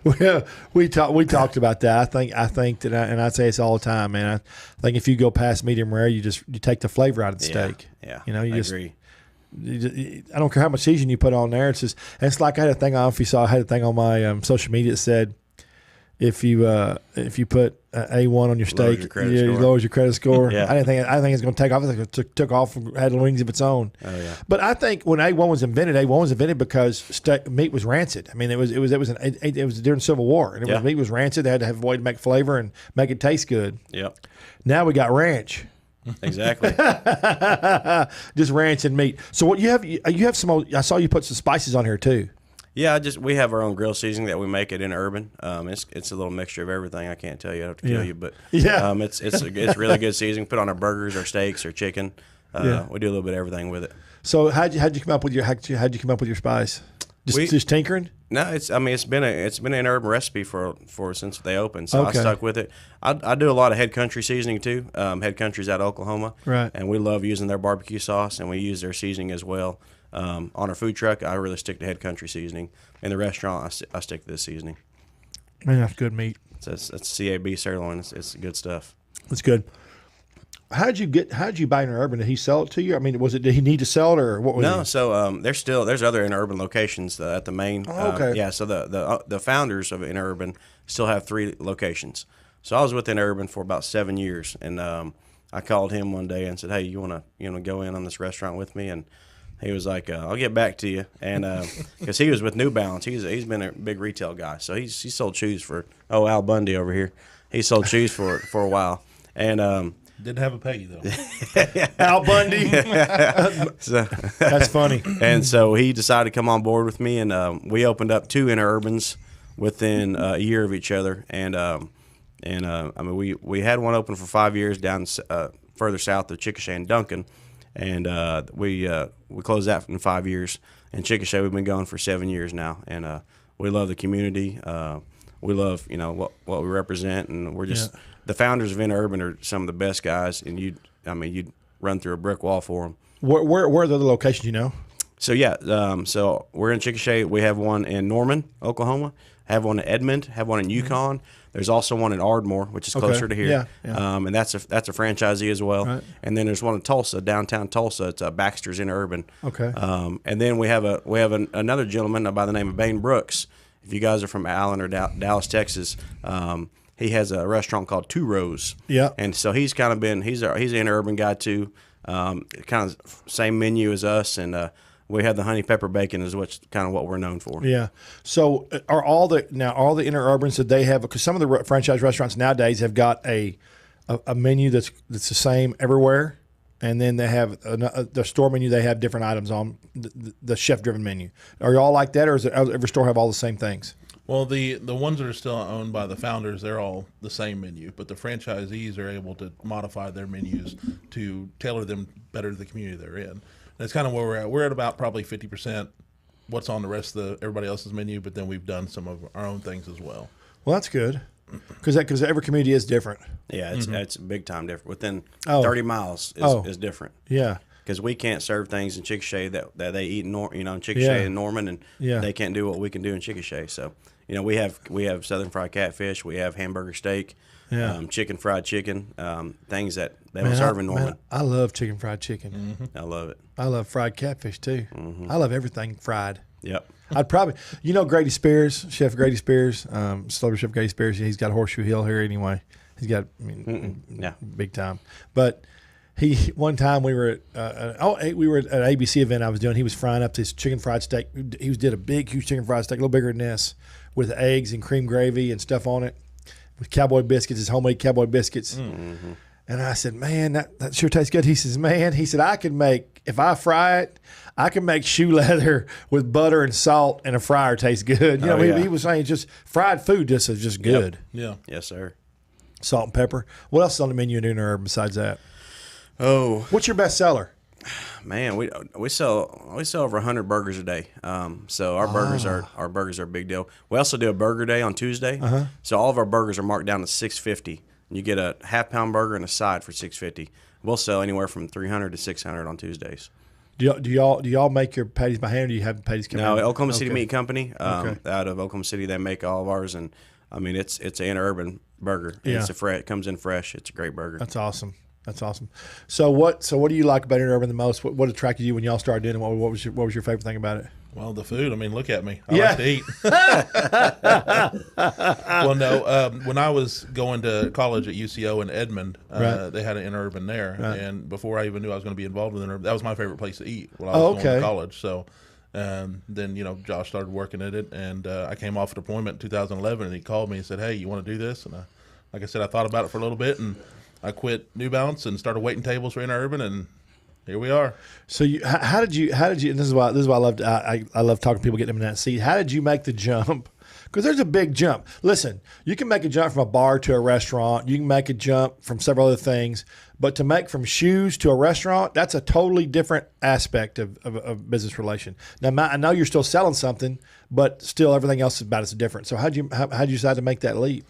S2: Well, we talked about that. I think that, and I say this all the time, man. I think if you go past medium rare, you take the flavor out of the steak.
S3: Yeah.
S2: I
S3: agree.
S2: I don't care how much seasoning you put on there. It's like I had a thing on. If you saw, I had a thing on my social media that said, if you put A1 on your steak, it lowers your credit score.
S3: Yeah.
S2: I think it's going to take off. I think it took off and had wings of its own.
S3: Oh yeah.
S2: But I think when A1 was invented because meat was rancid. I mean, it was during Civil War, and meat was rancid. They had to have a way to make flavor and make it taste good.
S3: Yep.
S2: Now we got ranch.
S3: Exactly.
S2: Just ranch and meat. So what you have some. I saw you put some spices on here too.
S3: Yeah, we have our own grill seasoning that we make it in Urban. It's a little mixture of everything. I can't tell you. I have to kill you, but it's really good seasoning. Put on our burgers, our steaks, our chicken. We do a little bit of everything with it.
S2: So how'd you come up with your spice? Just tinkering?
S3: No, it's been an Urban recipe for since they opened. So okay. I stuck with it. I do a lot of Head Country seasoning too. Head Country's out of Oklahoma,
S2: right?
S3: And we love using their barbecue sauce, and we use their seasoning as well. On our food truck, I really stick to Head Country seasoning. In the restaurant, I stick to this seasoning.
S2: Man, that's good meat.
S3: That's CAB sirloin. It's good stuff.
S2: That's good. How did you buy Interurban? Did he sell it to you? I mean, did he need to sell it, or what was it?
S3: No, so there's other Interurban locations at the main.
S2: Oh, okay.
S3: Yeah, so the founders of Interurban still have 3 locations. So I was with Interurban for about 7 years, and I called him one day and said, "Hey, you wanna go in on this restaurant with me?" And he was like, "I'll get back to you." And because he was with New Balance, he's been a big retail guy, so he sold shoes for Al Bundy over here. He sold shoes for a while, and.
S4: Didn't have a Peggy though.
S2: Al Bundy.
S3: So,
S2: that's funny.
S3: And so he decided to come on board with me, and we opened up 2 Interurbans within a year of each other. And I mean, we had one open for 5 years down further south of Chickasha and Duncan, and we closed that in 5 years. And Chickasha, we've been going for 7 years now, and we love the community. We love what we represent, and we're just. Yeah. The founders of Interurban are some of the best guys, and you'd run through a brick wall for them.
S2: Where are the other locations,
S3: So, so we're in Chickasha. We have one in Norman, Oklahoma. Have one in Edmond. Have one in Yukon. There's also one in Ardmore, which is closer to here. Yeah. And that's a franchisee as well. Right. And then there's one in Tulsa, downtown Tulsa. It's Baxter's Interurban.
S2: Okay.
S3: And then we have another gentleman by the name of Bain Brooks. If you guys are from Allen or Dallas, Texas, he has a restaurant called Two Rows.
S2: Yeah.
S3: And so he's kind of he's an Interurban guy too. Kind of same menu as us, and we have the honey pepper bacon is kind of what we're known for.
S2: Yeah. So are all the Interurbans that they have, because some of the franchise restaurants nowadays have got a menu that's the same everywhere, and then they have the store menu, they have different items on the chef driven menu. Are y'all like that, or does every store have all the same things?
S4: Well, the ones that are still owned by the founders, they're all the same menu, but the franchisees are able to modify their menus to tailor them better to the community they're in. And that's kind of where we're at. We're at about probably 50% what's on the rest of everybody else's menu, but then we've done some of our own things as well.
S2: Well, that's good, because every community is different.
S3: Yeah, it's big time different. Within 30 miles is different.
S2: Yeah.
S3: Because we can't serve things in Chickasha that they eat in Chickasha and Norman, and they can't do what we can do in Chickasha. So, we have southern fried catfish, we have hamburger steak, chicken fried chicken, things that they don't serve in Norman.
S2: Man, I love chicken fried chicken.
S3: Mm-hmm. I love it.
S2: I love fried catfish too. Mm-hmm. I love everything fried.
S3: Yep.
S2: I'd probably, Grady Spears, Chef Grady Spears, celebrity chef Grady Spears. He's got Horseshoe Hill here anyway. He's got, big time. But one time we were at an ABC event I was doing. He was frying up this chicken fried steak. He did a big, huge chicken fried steak, a little bigger than this, with eggs and cream gravy and stuff on it, with cowboy biscuits, his homemade cowboy biscuits. Mm-hmm. And I said, man, that sure tastes good. He says, if I fry it, I can make shoe leather with butter and salt and a fryer taste good. He was saying just fried food is just good.
S4: Yep.
S3: Yeah. Yes, sir.
S2: Salt and pepper. What else is on the menu in Interurban besides that?
S3: Oh,
S2: what's your best seller?
S3: Man, we sell over 100 burgers a day. So our burgers are a big deal. We also do a burger day on Tuesday. Uh-huh. So all of our burgers are marked down to $6.50. You get a half-pound burger and a side for $6.50. We'll sell anywhere from $300 to $600 on Tuesdays.
S2: Do y'all make your patties by hand, or do you have patties come
S3: in? No, Oklahoma City Meat Company out of Oklahoma City, they make all of ours, and I mean it's an Interurban burger. Yeah. It comes in fresh. It's a great burger.
S2: That's awesome. So what do you like about Interurban the most? What attracted you when y'all started doing it? What was your favorite thing about it?
S4: Well, the food. I mean, look at me. I like to eat. Well, no. When I was going to college at UCO in Edmond, they had an Interurban there, and before I even knew I was going to be involved with Interurban, that was my favorite place to eat while I was going to college. So, then Josh started working at it, and I came off deployment in 2011, and he called me and said, "Hey, you want to do this?" And like I said, I thought about it for a little bit, and I quit New Balance and started waiting tables for Interurban, and here we are.
S2: So how did you? And this is why I love talking to people, getting them in that seat. How did you make the jump? Because there's a big jump. Listen, you can make a jump from a bar to a restaurant. You can make a jump from several other things. But to make from shoes to a restaurant, that's a totally different aspect of business relation. Now, I know you're still selling something, but still everything else about it's different. So how'd you decide to make that leap?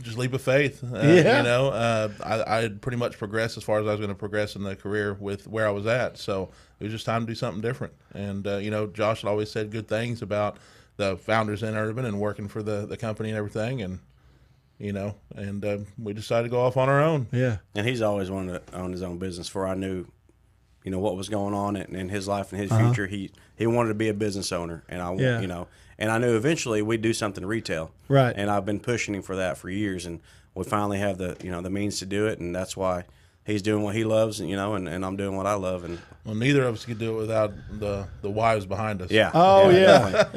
S4: Just leap of faith. You know, I had pretty much progressed as far as I was going to progress in the career with where I was at. So it was just time to do something different. And, you know, Josh had always said good things about the founders in Urban and working for the company and everything. And, you know, and we decided to go off on our own.
S2: Yeah.
S3: And he's always wanted to own his own business before I knew, you know, what was going on in his life and his future. He wanted to be a business owner. And you know, and I knew eventually we'd do something retail.
S2: Right.
S3: And I've been pushing him for that for years. And we finally have the means to do it. And that's why he's doing what he loves, and, you know, and I'm doing what I love. And
S4: well, neither of us could do it without the wives behind us.
S3: Yeah.
S2: Oh yeah.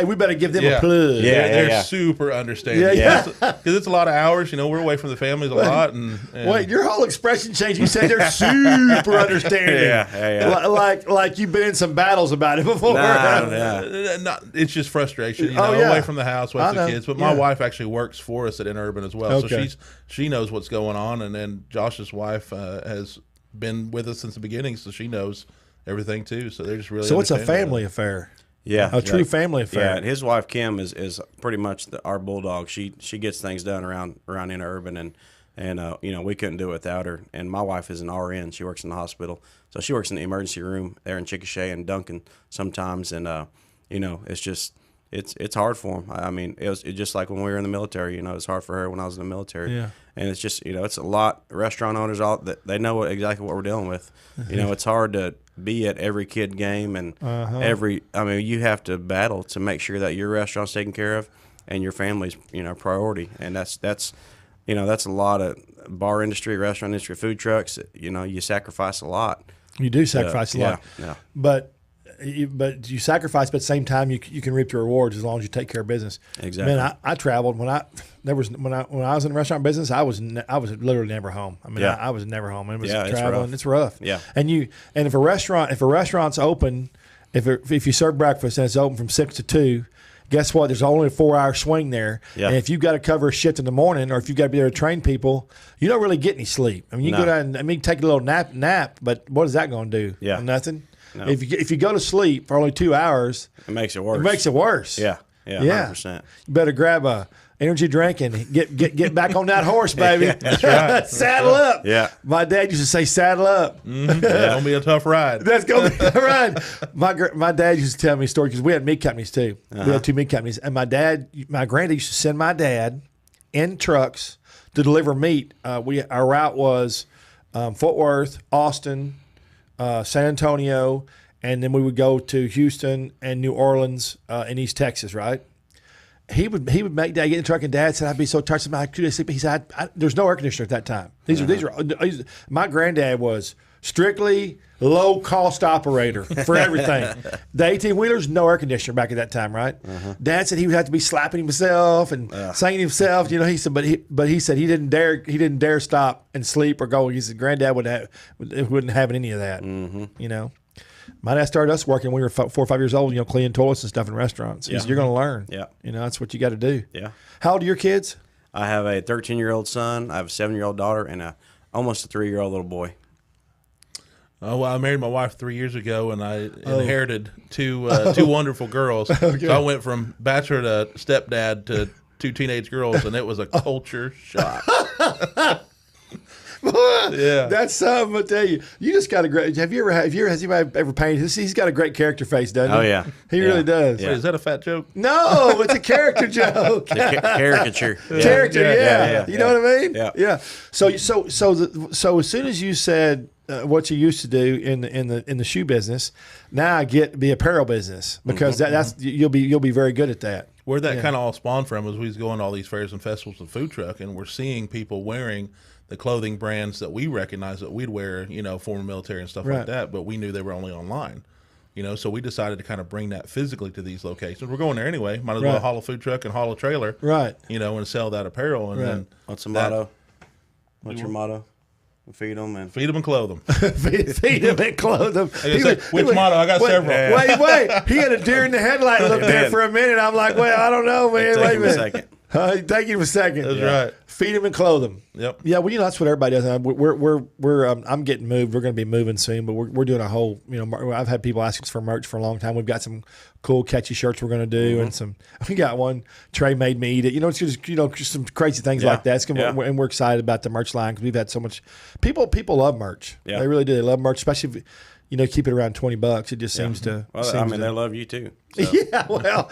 S2: We better give them a plug.
S4: They're super understanding. Because it's a lot of hours. You know, we're away from the families a lot. And
S2: wait, your whole expression changed. You said they're super understanding. Like you've been in some battles about it before.
S4: It's just frustration. You know, away from the house, away from the kids. But my wife actually works for us at Urban as well, so she knows what's going on. And then Josh's wife has been with us since the beginning, so she knows everything too. So they're just really
S2: it's a family affair.
S3: Yeah,
S2: a true family affair.
S3: Yeah, and his wife Kim is pretty much our bulldog. She gets things done around Urban, and you know, we couldn't do it without her. And my wife is an RN. She works in the hospital, so she works in the emergency room there in Chickasha and Duncan sometimes. And you know, it's just it's hard for them. I mean, it's just like when we were in the military. You know, it's hard for her when I was in the military. Yeah. And it's just, you know, it's a lot. Restaurant owners, they know exactly what we're dealing with. You know, it's hard to be at every kid game and I mean, you have to battle to make sure that your restaurant's taken care of and your family's, you know, priority. And that's you know, that's a lot of bar industry, restaurant industry, food trucks. You know, you sacrifice a lot.
S2: You do sacrifice a lot.
S3: Yeah.
S2: But you sacrifice, but at the same time you can reap your rewards as long as you take care of business.
S3: Exactly.
S2: Man, I traveled when I was in the restaurant business. I was literally never home. I mean, I was never home. It was traveling. It's rough.
S3: Yeah.
S2: And if a restaurant's open, if you serve breakfast and it's open from 6 to 2. Guess what? There's only a 4-hour swing there. Yeah. And if you've got to cover a shift in the morning, or if you've got to be there to train people, you don't really get any sleep. I mean, you go down and take a little nap, but what is that going to do?
S3: Yeah.
S2: Nothing.
S3: No.
S2: If you go to sleep for only 2 hours,
S3: it makes it worse. Yeah. 100%.
S2: You better grab a energy drink and get back on that horse, baby.
S4: That's right.
S2: Saddle up.
S3: Yeah.
S2: My dad used to say, "Saddle up."
S4: Mm-hmm. That's gonna be a tough ride.
S2: That's gonna be a ride. My dad used to tell me a story because we had meat companies too. We had 2 meat companies, and my granddad used to send my dad in trucks to deliver meat. Our route was Fort Worth, Austin, San Antonio, and then we would go to Houston and New Orleans in East Texas, right? He would make Dad get in the truck, and Dad said, "I'd be so tired. I couldn't sleep." He said, "There's no air conditioner at that time." These are my granddad was strictly low cost operator for everything. The 18-wheelers, no air conditioner back at that time, right? Dad said he would have to be slapping himself and singing himself. You know, he said, but he said he didn't dare stop and sleep or go. He said Granddad wouldn't have any of that. You know. My dad started us working when we were 4 or 5 years old, you know, cleaning toilets and stuff in restaurants. He said, "You're going to learn."
S3: Yeah.
S2: You know, that's what you got to do.
S3: Yeah.
S2: How old are your kids?
S3: I have a 13-year-old son, I have a 7-year-old daughter, and almost a 3-year-old little boy.
S4: Oh, well, I married my wife 3 years ago, and I inherited two wonderful girls. Okay. So I went from bachelor to stepdad to 2 teenage girls, and it was a culture shock.
S2: Yeah, that's something. I tell you, you just got a great. Has anybody ever painted? He's got a great character face, doesn't he?
S3: Oh yeah,
S2: he really does.
S4: Yeah. Wait, is that a fat joke?
S2: No, it's a character joke.
S3: Caricature.
S2: Character, yeah. You know what I mean?
S3: Yeah.
S2: So as soon as you said what you used to do in the shoe business, now I get the apparel business because that's you'll be very good at that.
S4: Where that kind of all spawned from was we was going to all these fairs and festivals and food truck, and we're seeing people wearing the clothing brands that we recognize that we'd wear, you know, former military and stuff like that, but we knew they were only online, you know, so we decided to kind of bring that physically to these locations. We're going there anyway, might as well haul a food truck and haul a trailer, you know, and sell that apparel. And then
S3: what's the motto? What's your motto? Feed them and
S4: clothe them.
S2: feed them and clothe them.
S4: Which motto? I got several.
S2: Wait. He had a deer in the headlight look there for a minute. I'm like, well, I don't know, man.
S3: Wait a minute.
S2: Thank you for a second.
S4: That's right.
S2: Feed them and clothe them.
S4: Yep.
S2: Yeah, well, that's what everybody does. I'm getting moved. We're going to be moving soon, but we're doing a whole. I've had people ask us for merch for a long time. We've got some cool, catchy shirts we're going to do, and some. We got one. Trey made me eat it. It's just some crazy things like that. And we're excited about the merch line because we've had so much. People love merch. Yeah. They really do. They love merch, especially if, keep it around $20. It just seems to.
S3: Well, they love you too. So.
S2: Yeah, well,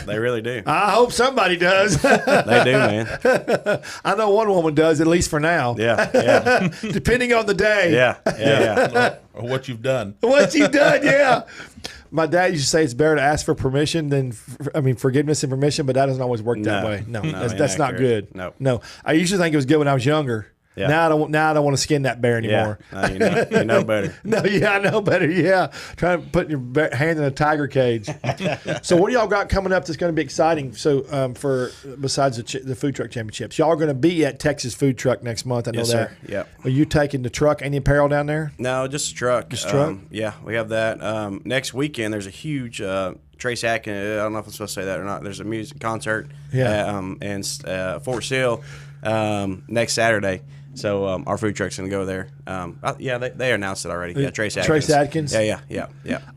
S3: they really do.
S2: I hope somebody does.
S3: They do, man.
S2: I know one woman does, at least for now.
S3: Yeah.
S2: Depending on the day.
S3: Yeah.
S4: Or what you've done.
S2: What you've done, yeah. My dad used to say it's better to ask for permission than, forgiveness and permission, but that doesn't always work that way. No, that's not good. No. I used to think it was good when I was younger. Yeah. Now I don't want to skin that bear anymore.
S3: Yeah. You know better.
S2: I know better. Yeah, trying to put your hand in a tiger cage. So what do y'all got coming up that's going to be exciting? So for besides the food truck championships, y'all are going to be at Texas Food Truck next month. I know that.
S3: Sir. Yeah.
S2: Are you taking the truck? Any apparel down there?
S3: No, just a truck.
S2: Just truck.
S3: Yeah, we have that. Next weekend, there's a huge. Trey Chapman. I don't know if I'm supposed to say that or not. There's a music concert. In Fort Sill next Saturday. So our food truck's gonna go there. They announced it already. Yeah, Trey Chapman.
S2: Trace Adkins.
S3: Yeah.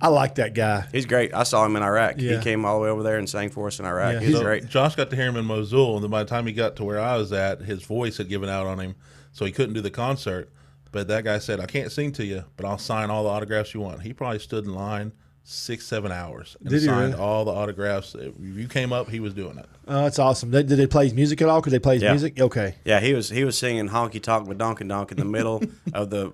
S2: I like that guy.
S3: He's great. I saw him in Iraq.
S2: Yeah.
S3: He came all the way over there and sang for us in Iraq.
S2: Yeah.
S3: He's great.
S4: Josh got to hear him in Mosul, and then by the time he got to where I was at, his voice had given out on him, so he couldn't do the concert. But that guy said, "I can't sing to you, but I'll sign all the autographs you want." He probably stood in line 6-7 hours and signed all the autographs. If you came up, he was doing it.
S2: Oh, that's awesome. Did they play his music at all? Could they play his music? Okay.
S3: Yeah, he was singing Honky Tonk Madonk Donk in the middle of the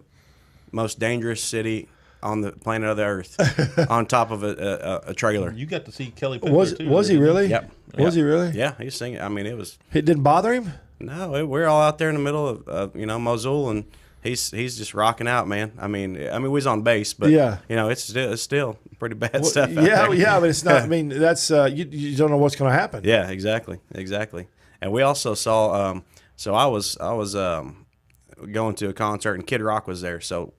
S3: most dangerous city on the planet of the earth, on top of a trailer.
S4: You got to see Kelly Pickler too.
S2: Was he really?
S3: Yep.
S2: Was he really?
S3: Yeah, he was singing. I mean, it
S2: didn't bother him?
S3: No, we're all out there in the middle of Mosul, and he's just rocking out, man. I mean, we was on base, but it's still pretty bad stuff. Out there.
S2: But it's not. I mean, that's you don't know what's going to happen.
S3: Yeah, exactly. And we also saw. So I was going to a concert, and Kid Rock was there. So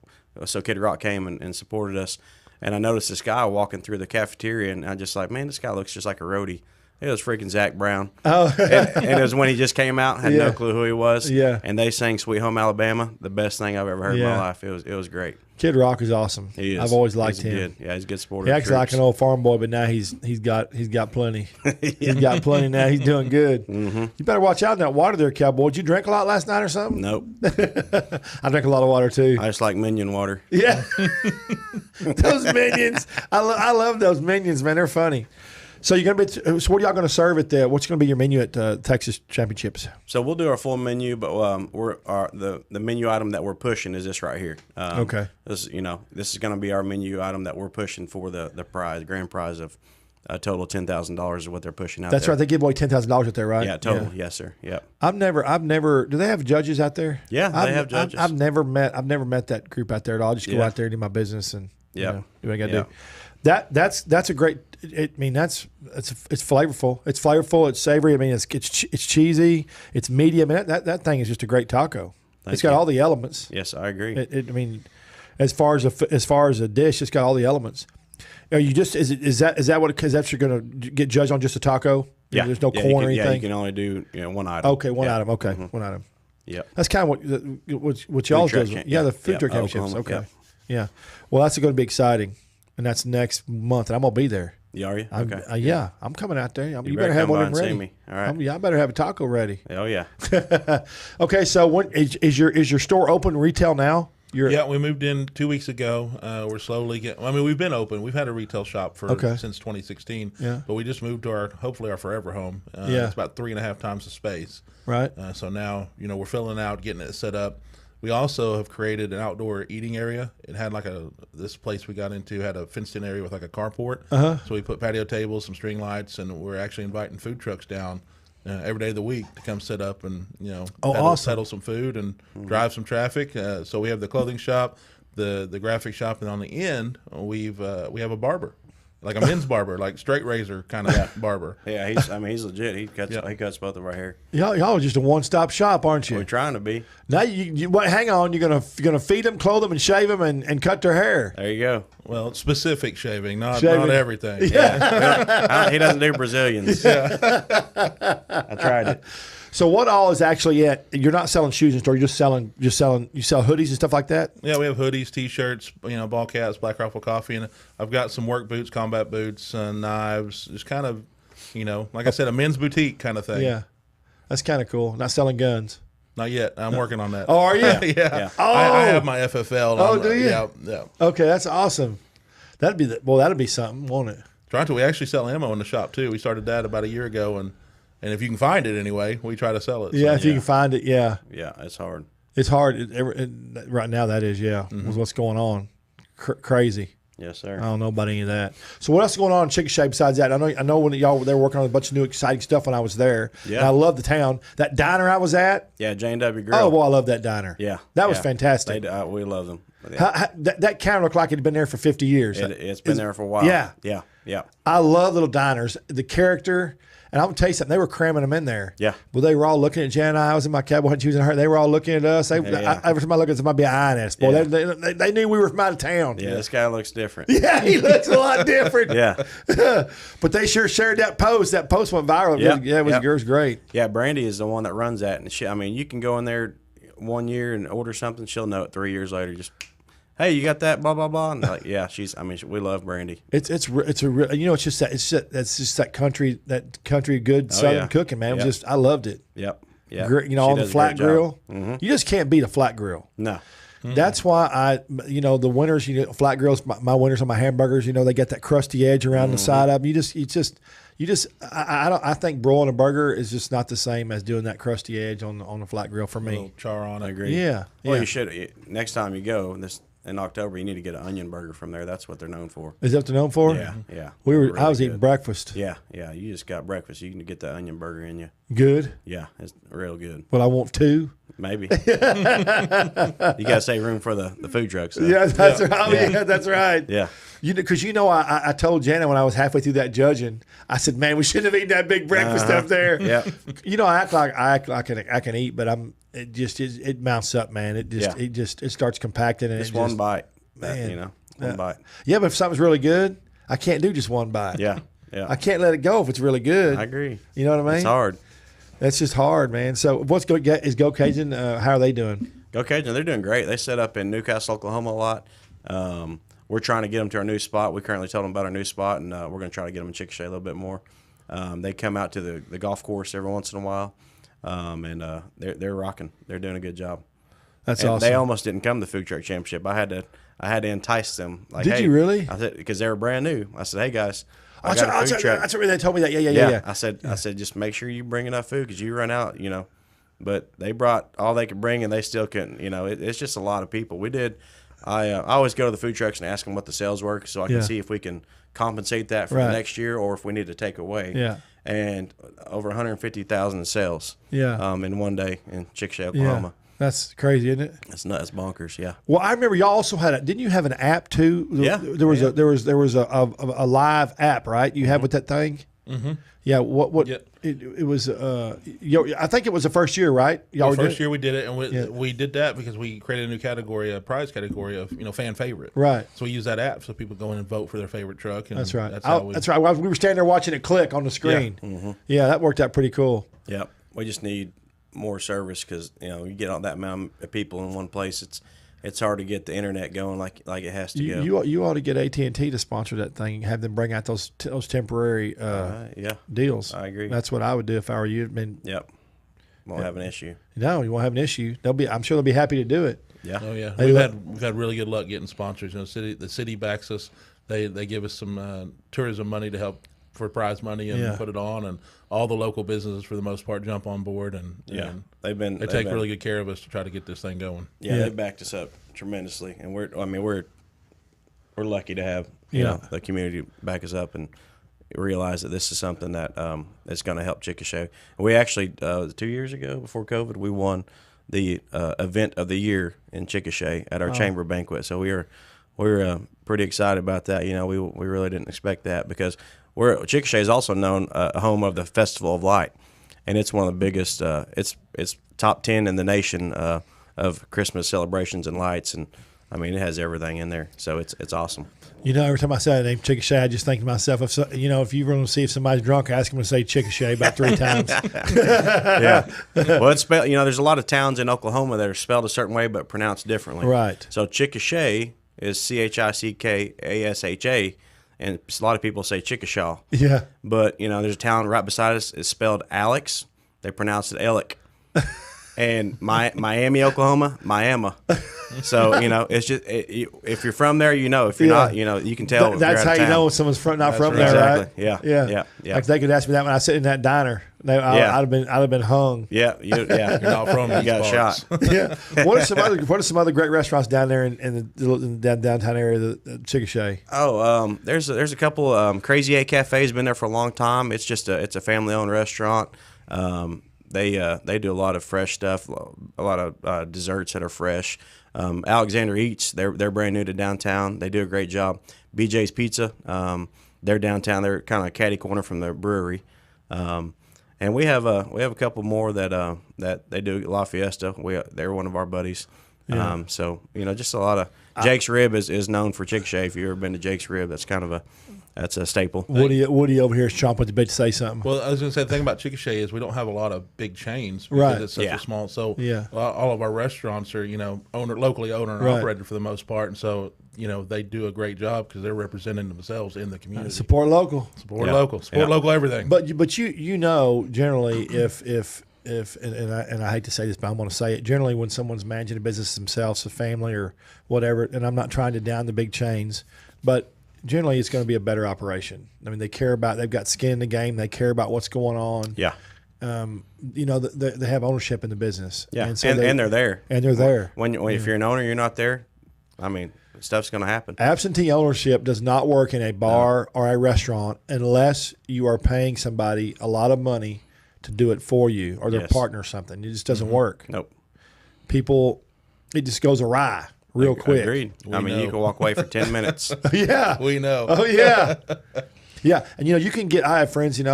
S3: Kid Rock came and supported us, and I noticed this guy walking through the cafeteria, and I just like, man, this guy looks just like a roadie. It was freaking Zach Brown. Oh. and it was when he just came out, had no clue who he was. Yeah. And they sang Sweet Home Alabama, the best thing I've ever heard in my life. It was great.
S2: Kid Rock is awesome.
S3: He is.
S2: I've always liked him.
S3: Good. Yeah, he's a good supporter.
S2: He acts like an old farm boy, but now he's got plenty. He's got plenty now. He's doing good. Mm-hmm. You better watch out in that water there, cowboy. Did you drink a lot last night or something?
S3: Nope.
S2: I drink a lot of water too.
S3: I just like Minion water.
S2: Yeah. Those Minions. I love those Minions, man. They're funny. So you're gonna be. So what are y'all gonna serve at the? What's gonna be your menu at Texas Championships?
S3: So we'll do our full menu, but the menu item that we're pushing is this right here.
S2: Okay.
S3: This is gonna be our menu item that we're pushing for the grand prize of a total of $10,000 is what they're pushing out.
S2: That's
S3: there.
S2: right. They give away $10,000 out there, right?
S3: Yeah, total. Yeah. Yes, sir. Yep.
S2: I've never. Do they have judges out there?
S3: Yeah, they have judges.
S2: I've never met that group out there at all. I just go out there and do my business and do what I got to do. That's a great. It's flavorful. It's flavorful. It's savory. I mean, it's cheesy. It's medium. I mean, that thing is just a great taco. It's got all the elements.
S3: Yes, I agree.
S2: I mean, as far as a dish, it's got all the elements. Are you just is that what? Because that's you're going to get judged on just a taco.
S3: Yeah.
S2: There's no corn or anything.
S3: Yeah, you can only do one item.
S2: Okay, one item. Okay, one item.
S3: Yeah.
S2: That's kind of what y'all do. Yeah, the food truck championships. Okay. Yeah. Well, that's going to be exciting. And that's next month, and I'm gonna be there.
S3: Yeah, are you? Okay.
S2: Yeah, I'm coming out there. You better have one ready.
S3: See me. All right.
S2: I better have a taco ready.
S3: Oh yeah.
S2: Okay, so what is your store open retail now?
S4: Yeah, we moved in 2 weeks ago. We're slowly getting. I mean, we've been open. We've had a retail shop since 2016.
S2: Yeah.
S4: But we just moved to hopefully our forever home. It's about 3.5 times the space.
S2: Right.
S4: So now we're filling out, getting it set up. We also have created an outdoor eating area. It had this place we got into had a fenced in area with like a carport.
S2: Uh-huh.
S4: So we put patio tables, some string lights, and we're actually inviting food trucks down every day of the week to come set up and settle some food and drive some traffic. So we have the clothing shop, the graphic shop, and on the end we have a barber. like a men's barber, like straight razor kind of barber.
S3: Yeah, he's legit. He cuts both of our hair.
S2: Y'all are just a one-stop shop, aren't you?
S3: We're trying to be.
S2: Now hang on. You're gonna feed them, clothe them, and shave them, and cut their hair.
S3: There you go.
S4: Well, specific shaving, not everything.
S3: Yeah. He doesn't do Brazilians. Yeah. I tried it.
S2: So what all is actually at? You're not selling shoes in store. You're just selling. You sell hoodies and stuff like that.
S4: Yeah, we have hoodies, T-shirts, ball caps, Black Rifle Coffee, and I've got some work boots, combat boots, knives. It's kind of, like I said, a men's boutique kind of thing.
S2: Yeah, that's kind of cool. Not selling guns.
S4: Not yet. I'm working on that.
S2: Oh, are you?
S4: Yeah. Oh, I have my FFL.
S2: Oh, do you?
S4: Yeah.
S2: Okay, that's awesome. That'd be something, won't it?
S4: Trying to. We actually sell ammo in the shop too. We started that about a year ago, and if you can find it anyway, we try to sell it.
S2: Yeah, if you can find it, yeah.
S3: Yeah, it's hard.
S2: It's hard right now. That is, with what's going on, crazy.
S3: Yes, sir.
S2: I don't know about any of that. So what else is going on in Chickasha besides that? I know when y'all were there working on a bunch of new exciting stuff when I was there. Yeah, and I love the town. That diner I was at.
S3: Yeah, J&W Grill.
S2: Oh, well, I love that diner.
S3: Yeah,
S2: that was fantastic.
S3: We love them.
S2: Yeah. That counter looked like it had been there for 50 years.
S3: It's been there for a while.
S2: Yeah. I love little diners. The character. And I'm going to tell you something. They were cramming them in there. Yeah. Well, they were all looking at Jan and I was in my cowboy hat, she was in her. They were all looking at us. Every time I look at them, I'd be eyeing us. Boy, they knew we were from out of town.
S3: Yeah, this guy looks different.
S2: Yeah, he looks a lot different.
S3: Yeah.
S2: But they sure shared that post. That post went viral. It was great.
S3: Yeah, Brandy is the one that runs that. And you can go in there 1 year and order something. She'll know it 3 years later. Just, hey, you got that? Blah blah blah. And like, yeah, we love Brandy.
S2: It's just that country good Southern cooking, man. Yep. I loved it.
S3: Yep. Yeah.
S2: On the flat grill. Mm-hmm. You just can't beat a flat grill.
S3: No.
S2: Mm-hmm. That's why the winners, flat grills, my winners on my hamburgers, they got that crusty edge around the side of them. I think broiling a burger is just not the same as doing that crusty edge on the flat grill for me.
S4: Char on, I agree.
S2: Yeah.
S3: Well, you should next time you go in October, you need to get an onion burger from there. That's what they're known for.
S2: Is that what they're known for?
S3: Yeah, yeah.
S2: I was eating breakfast.
S3: Yeah. You just got breakfast. You can get the onion burger in you.
S2: Good.
S3: Yeah, it's real good.
S2: Well, I want two.
S3: Maybe. You got to save room for the food trucks. So.
S2: Yeah, that's right. Oh, yeah, that's right.
S3: Yeah.
S2: Because I told Janet when I was halfway through that judging, I said, "Man, we shouldn't have eaten that big breakfast up there."
S3: Yeah.
S2: I act like I can eat, but it mounts up, man. It starts compacting and
S3: just one bite, man. One bite.
S2: Yeah, but if something's really good, I can't do just one bite.
S3: Yeah.
S2: I can't let it go if it's really good.
S3: I agree.
S2: You know what I mean?
S3: It's hard.
S2: That's just hard, man. So what's Go Cajun? How are they doing?
S3: Go Cajun, they're doing great. They set up in Newcastle, Oklahoma a lot. We're trying to get them to our new spot. We currently told them about our new spot, and we're going to try to get them in Chickasha a little bit more. They come out to the golf course every once in a while, and they're rocking. They're doing a good job.
S2: That's awesome.
S3: They almost didn't come to the food truck championship. I had to entice them. Like,
S2: did you really?
S3: I said, because they were brand new. I said, hey guys, I
S2: got a food truck. That's what they told me that. Yeah.
S3: I said, just make sure you bring enough food because you run out. But they brought all they could bring, and they still couldn't. It's just a lot of people. We did. I always go to the food trucks and ask them what the sales were so I can see if we can compensate that for the next year or if we need to take away.
S2: Yeah.
S3: And over 150,000 in sales.
S2: Yeah.
S3: In one day in Chickasha, Oklahoma.
S2: Yeah. That's crazy, isn't it?
S3: It's nuts, bonkers. Yeah.
S2: Well, I remember y'all also had didn't you have an app too?
S3: Yeah.
S2: There was a live app, right? You had with that thing. Mm-hmm. Yeah. What? Yep. It was. I think it was the first year, right?
S4: The first year we did it, and we did that because we created a new category, a prize category of fan favorite.
S2: Right.
S4: So we use that app so people go in and vote for their favorite truck. And
S2: that's right.
S4: That's
S2: right. We were standing there watching it click on the screen. Yeah. Mm-hmm. Yeah, that worked out pretty cool.
S3: Yep. We just need more service because you get all that amount of people in one place. It's hard to get the internet going like it has to go.
S2: You ought to get AT&T to sponsor that thing. Have them bring out those temporary deals.
S3: I agree.
S2: That's what I would do if I were you.
S3: Yep. Won't have an issue.
S2: No, you won't have an issue. I'm sure they'll be happy to do it.
S3: Yeah.
S4: Oh yeah. We've had really good luck getting sponsors. The city backs us. They give us some tourism money to help for prize money and put it on, and all the local businesses for the most part jump on board and
S3: they
S4: take really good care of us to try to get this thing going.
S3: Yeah, they backed us up tremendously, and we're lucky to have the community back us up and realize that this is something that is going to help Chickasha. We actually 2 years ago before COVID, we won the event of the year in Chickasha at our chamber banquet. So we are we're pretty excited about that. You know, we really didn't expect that because Chickasha is also known a home of the Festival of Light, and it's one of the biggest. It's top 10 in the nation of Christmas celebrations and lights, and I mean it has everything in there, so it's awesome.
S2: You know, every time I say the name Chickasha, I just think to myself, if you want to see if somebody's drunk, ask them to say Chickasha about 3 times.
S3: Yeah. Well, it's spelled. You know, there's a lot of towns in Oklahoma that are spelled a certain way but pronounced differently.
S2: Right.
S3: So Chickasha is Chickasha, and a lot of people say Chickasha.
S2: Yeah.
S3: But you know, there's a town right beside us. It's spelled Alex. They pronounce it Alec. And Miami, Oklahoma, Miami. So you know, it's just if you're from there, you know. If you're not, you know, you can tell.
S2: That's how you know when someone's not from there,
S3: exactly.
S2: Right?
S3: Yeah.
S2: Like they could ask me that when I sit in that diner. I'd have been hung.
S3: Yeah, you're not from. You got shot.
S2: Yeah. What are some other great restaurants down there in the downtown area, the Chickasha?
S3: Oh, there's a couple. Crazy 8 Cafe's been there for a long time. It's a family owned restaurant. They do a lot of fresh stuff, a lot of desserts that are fresh. Alexander Eats, they're brand new to downtown. They do a great job. BJ's Pizza, they're downtown. They're kind of catty corner from the brewery. And we have a couple more that they do La Fiesta. They're one of our buddies. Yeah. So you know, just a lot of Jake's Rib is known for Chickasha. If you've ever been to Jake's Rib, that's kind of that's a staple.
S2: Woody over here is chomping at the bit to say something.
S4: Well, I was going to say the thing about Chickasha is we don't have a lot of big chains because it's such a small. So all of our restaurants are locally owned and operated for the most part, and so they do a great job because they're representing themselves in the community.
S2: Support local,
S4: local everything.
S2: But generally if I hate to say this, but I'm going to say it. Generally, when someone's managing a business themselves, a family or whatever, and I'm not trying to down the big chains, but generally it's going to be a better operation. I mean, they've got skin in the game. They care about what's going on.
S3: Yeah.
S2: They have ownership in the business.
S3: Yeah, and they're there.
S2: And they're there.
S3: If you're an owner, you're not there. I mean, stuff's going to happen.
S2: Absentee ownership does not work in a bar or a restaurant unless you are paying somebody a lot of money to do it for you or their partner or something. It just doesn't work.
S3: Nope.
S2: It just goes awry real quick.
S3: Agreed. You can walk away for 10 minutes.
S2: Yeah.
S4: We know.
S2: Oh, yeah. Yeah. And, you can I have friends, and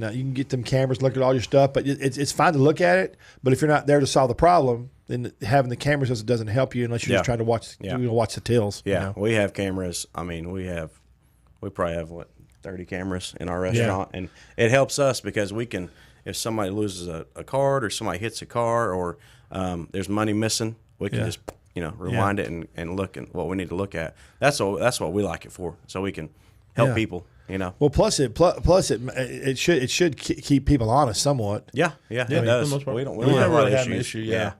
S2: you can get them cameras, look at all your stuff, but it's fine to look at it. But if you're not there to solve the problem, then having the cameras doesn't help you unless you're just trying to watch the tills.
S3: Yeah. We have cameras. I mean, we probably have 30 cameras in our restaurant, and it helps us because we can, if somebody loses a card or somebody hits a car or there's money missing, we can just rewind it and look at what we need to look at. That's what we like it for, so we can help people.
S2: Well, plus it should keep people honest somewhat.
S3: Yeah, it does. We don't have a lot of issues.
S4: Yeah.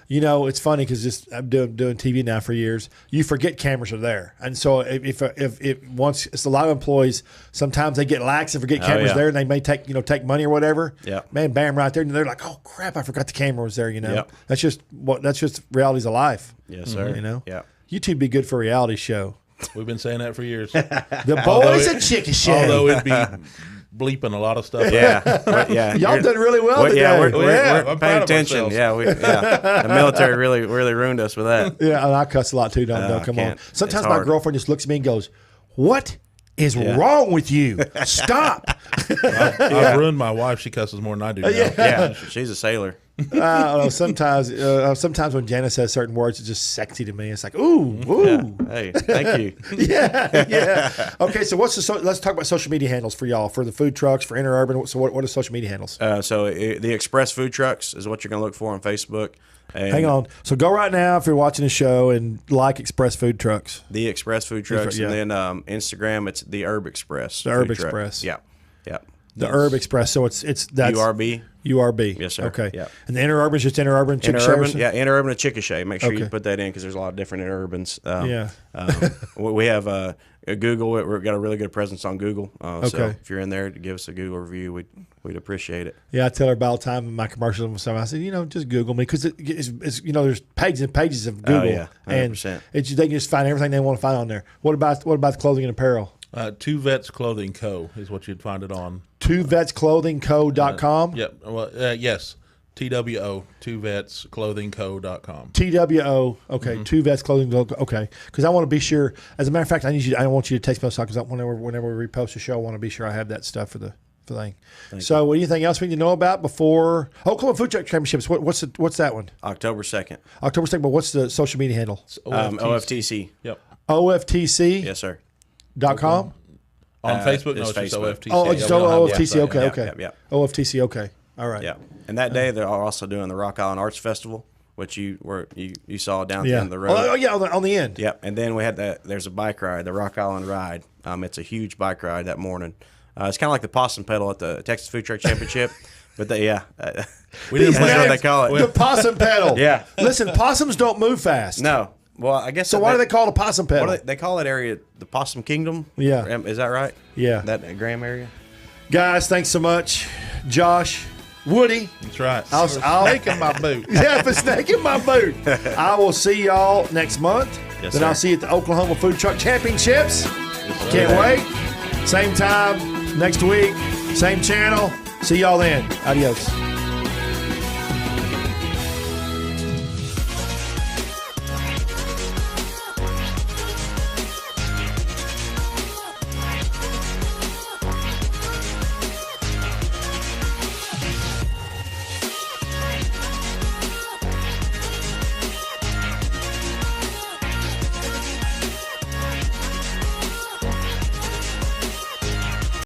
S2: It's funny because I'm doing TV now for years. You forget cameras are there, and so if once it's a lot of employees, sometimes they get lax and forget cameras there, and they may take money or whatever.
S3: Yeah,
S2: man, bam, right there, and they're like, oh crap, I forgot the camera was there. That's just realities of life.
S3: Yes, sir.
S2: Yeah, you two be good for a reality show.
S4: We've been saying that for years.
S2: The boys at Chickasha.
S4: Although it'd be bleeping a lot of stuff.
S3: Yeah.
S2: Y'all done really well today.
S3: Yeah, we're paying attention. The military really ruined us with that.
S2: Yeah, and I cuss a lot too. Don't come on. Sometimes my girlfriend just looks at me and goes, "What is wrong with you? Stop!"
S4: I've ruined my wife. She cusses more than I do now.
S3: Yeah, she's a sailor.
S2: Sometimes when Jana says certain words, it's just sexy to me. It's like, ooh.
S3: Yeah. Hey, thank you.
S2: Yeah. Okay, so let's talk about social media handles for y'all, for the food trucks, for Interurban. So what are social media handles?
S3: The Express Food Trucks is what you're going to look for on Facebook. And
S2: hang on. So go right now if you're watching the show and like Express Food Trucks.
S3: The Express Food Trucks, and then Instagram, it's the Herb Express.
S2: The Herb Express.
S3: Yeah.
S2: The Herb Express. So that's
S3: URB.
S2: URB.
S3: Yes, sir.
S2: Okay.
S3: Yeah.
S2: And the Interurban is just Interurban.
S3: Interurban and Chickasha. Make sure you put that in because there's a lot of different Interurbans. We have a Google. We've got a really good presence on Google. So if you're in there to give us a Google review, we'd appreciate it.
S2: Yeah, I tell her about all the time in my commercials and stuff. I said, just Google me because it's there's pages and pages of Google.
S3: 100%.
S2: And they can just find everything they want to find on there. What about the clothing and apparel?
S4: Two Vets Clothing Co. is what you'd find it on.
S2: TwoVetsClothingCo.com?
S4: Yep. Well, yes. TWO, TwoVetsClothingCo.com.
S2: TWO, okay, Two Vets Clothing, okay. Because I want to be sure. As a matter of fact, I don't want you to text me because whenever we repost the show, I want to be sure I have that stuff for the thing. So, what do you think else we need to know about before Oklahoma Food Truck Championships? What's that one?
S3: October 2nd.
S2: October 2nd. But what's the social media handle?
S3: OFTC.
S4: Yep.
S2: OFTC.
S3: Yes, sir.
S2: .com.
S4: On Facebook, no, it's just OFTC.
S2: Oh, it's OFTC. Okay.
S3: Yeah.
S2: OFTC. Okay. All right.
S3: Yeah. And that day they're also doing the Rock Island Arts Festival, which you saw down the end of the road.
S2: Oh yeah, on the end.
S3: Yep. And then we had there's a bike ride, the Rock Island Ride. It's a huge bike ride that morning. It's kind of like the possum pedal at the Texas Food Truck Championship, but we didn't that's what they call it.
S2: The possum pedal.
S3: Yeah.
S2: Listen, possums don't move fast.
S3: No. Well, I guess
S2: so. Why do they call it a possum pedal?
S3: They call that area the Possum Kingdom.
S2: Yeah.
S3: Is that right?
S2: Yeah.
S3: That Graham area.
S2: Guys, thanks so much, Josh, Woody.
S4: That's right.
S2: I'll
S4: snake in my boot.
S2: Yeah, for snake in my boot. I will see y'all next month.
S3: Yes,
S2: then
S3: sir.
S2: I'll see you at the Oklahoma Food Truck Championships. Can't wait. Same time next week. Same channel. See y'all then. Adios.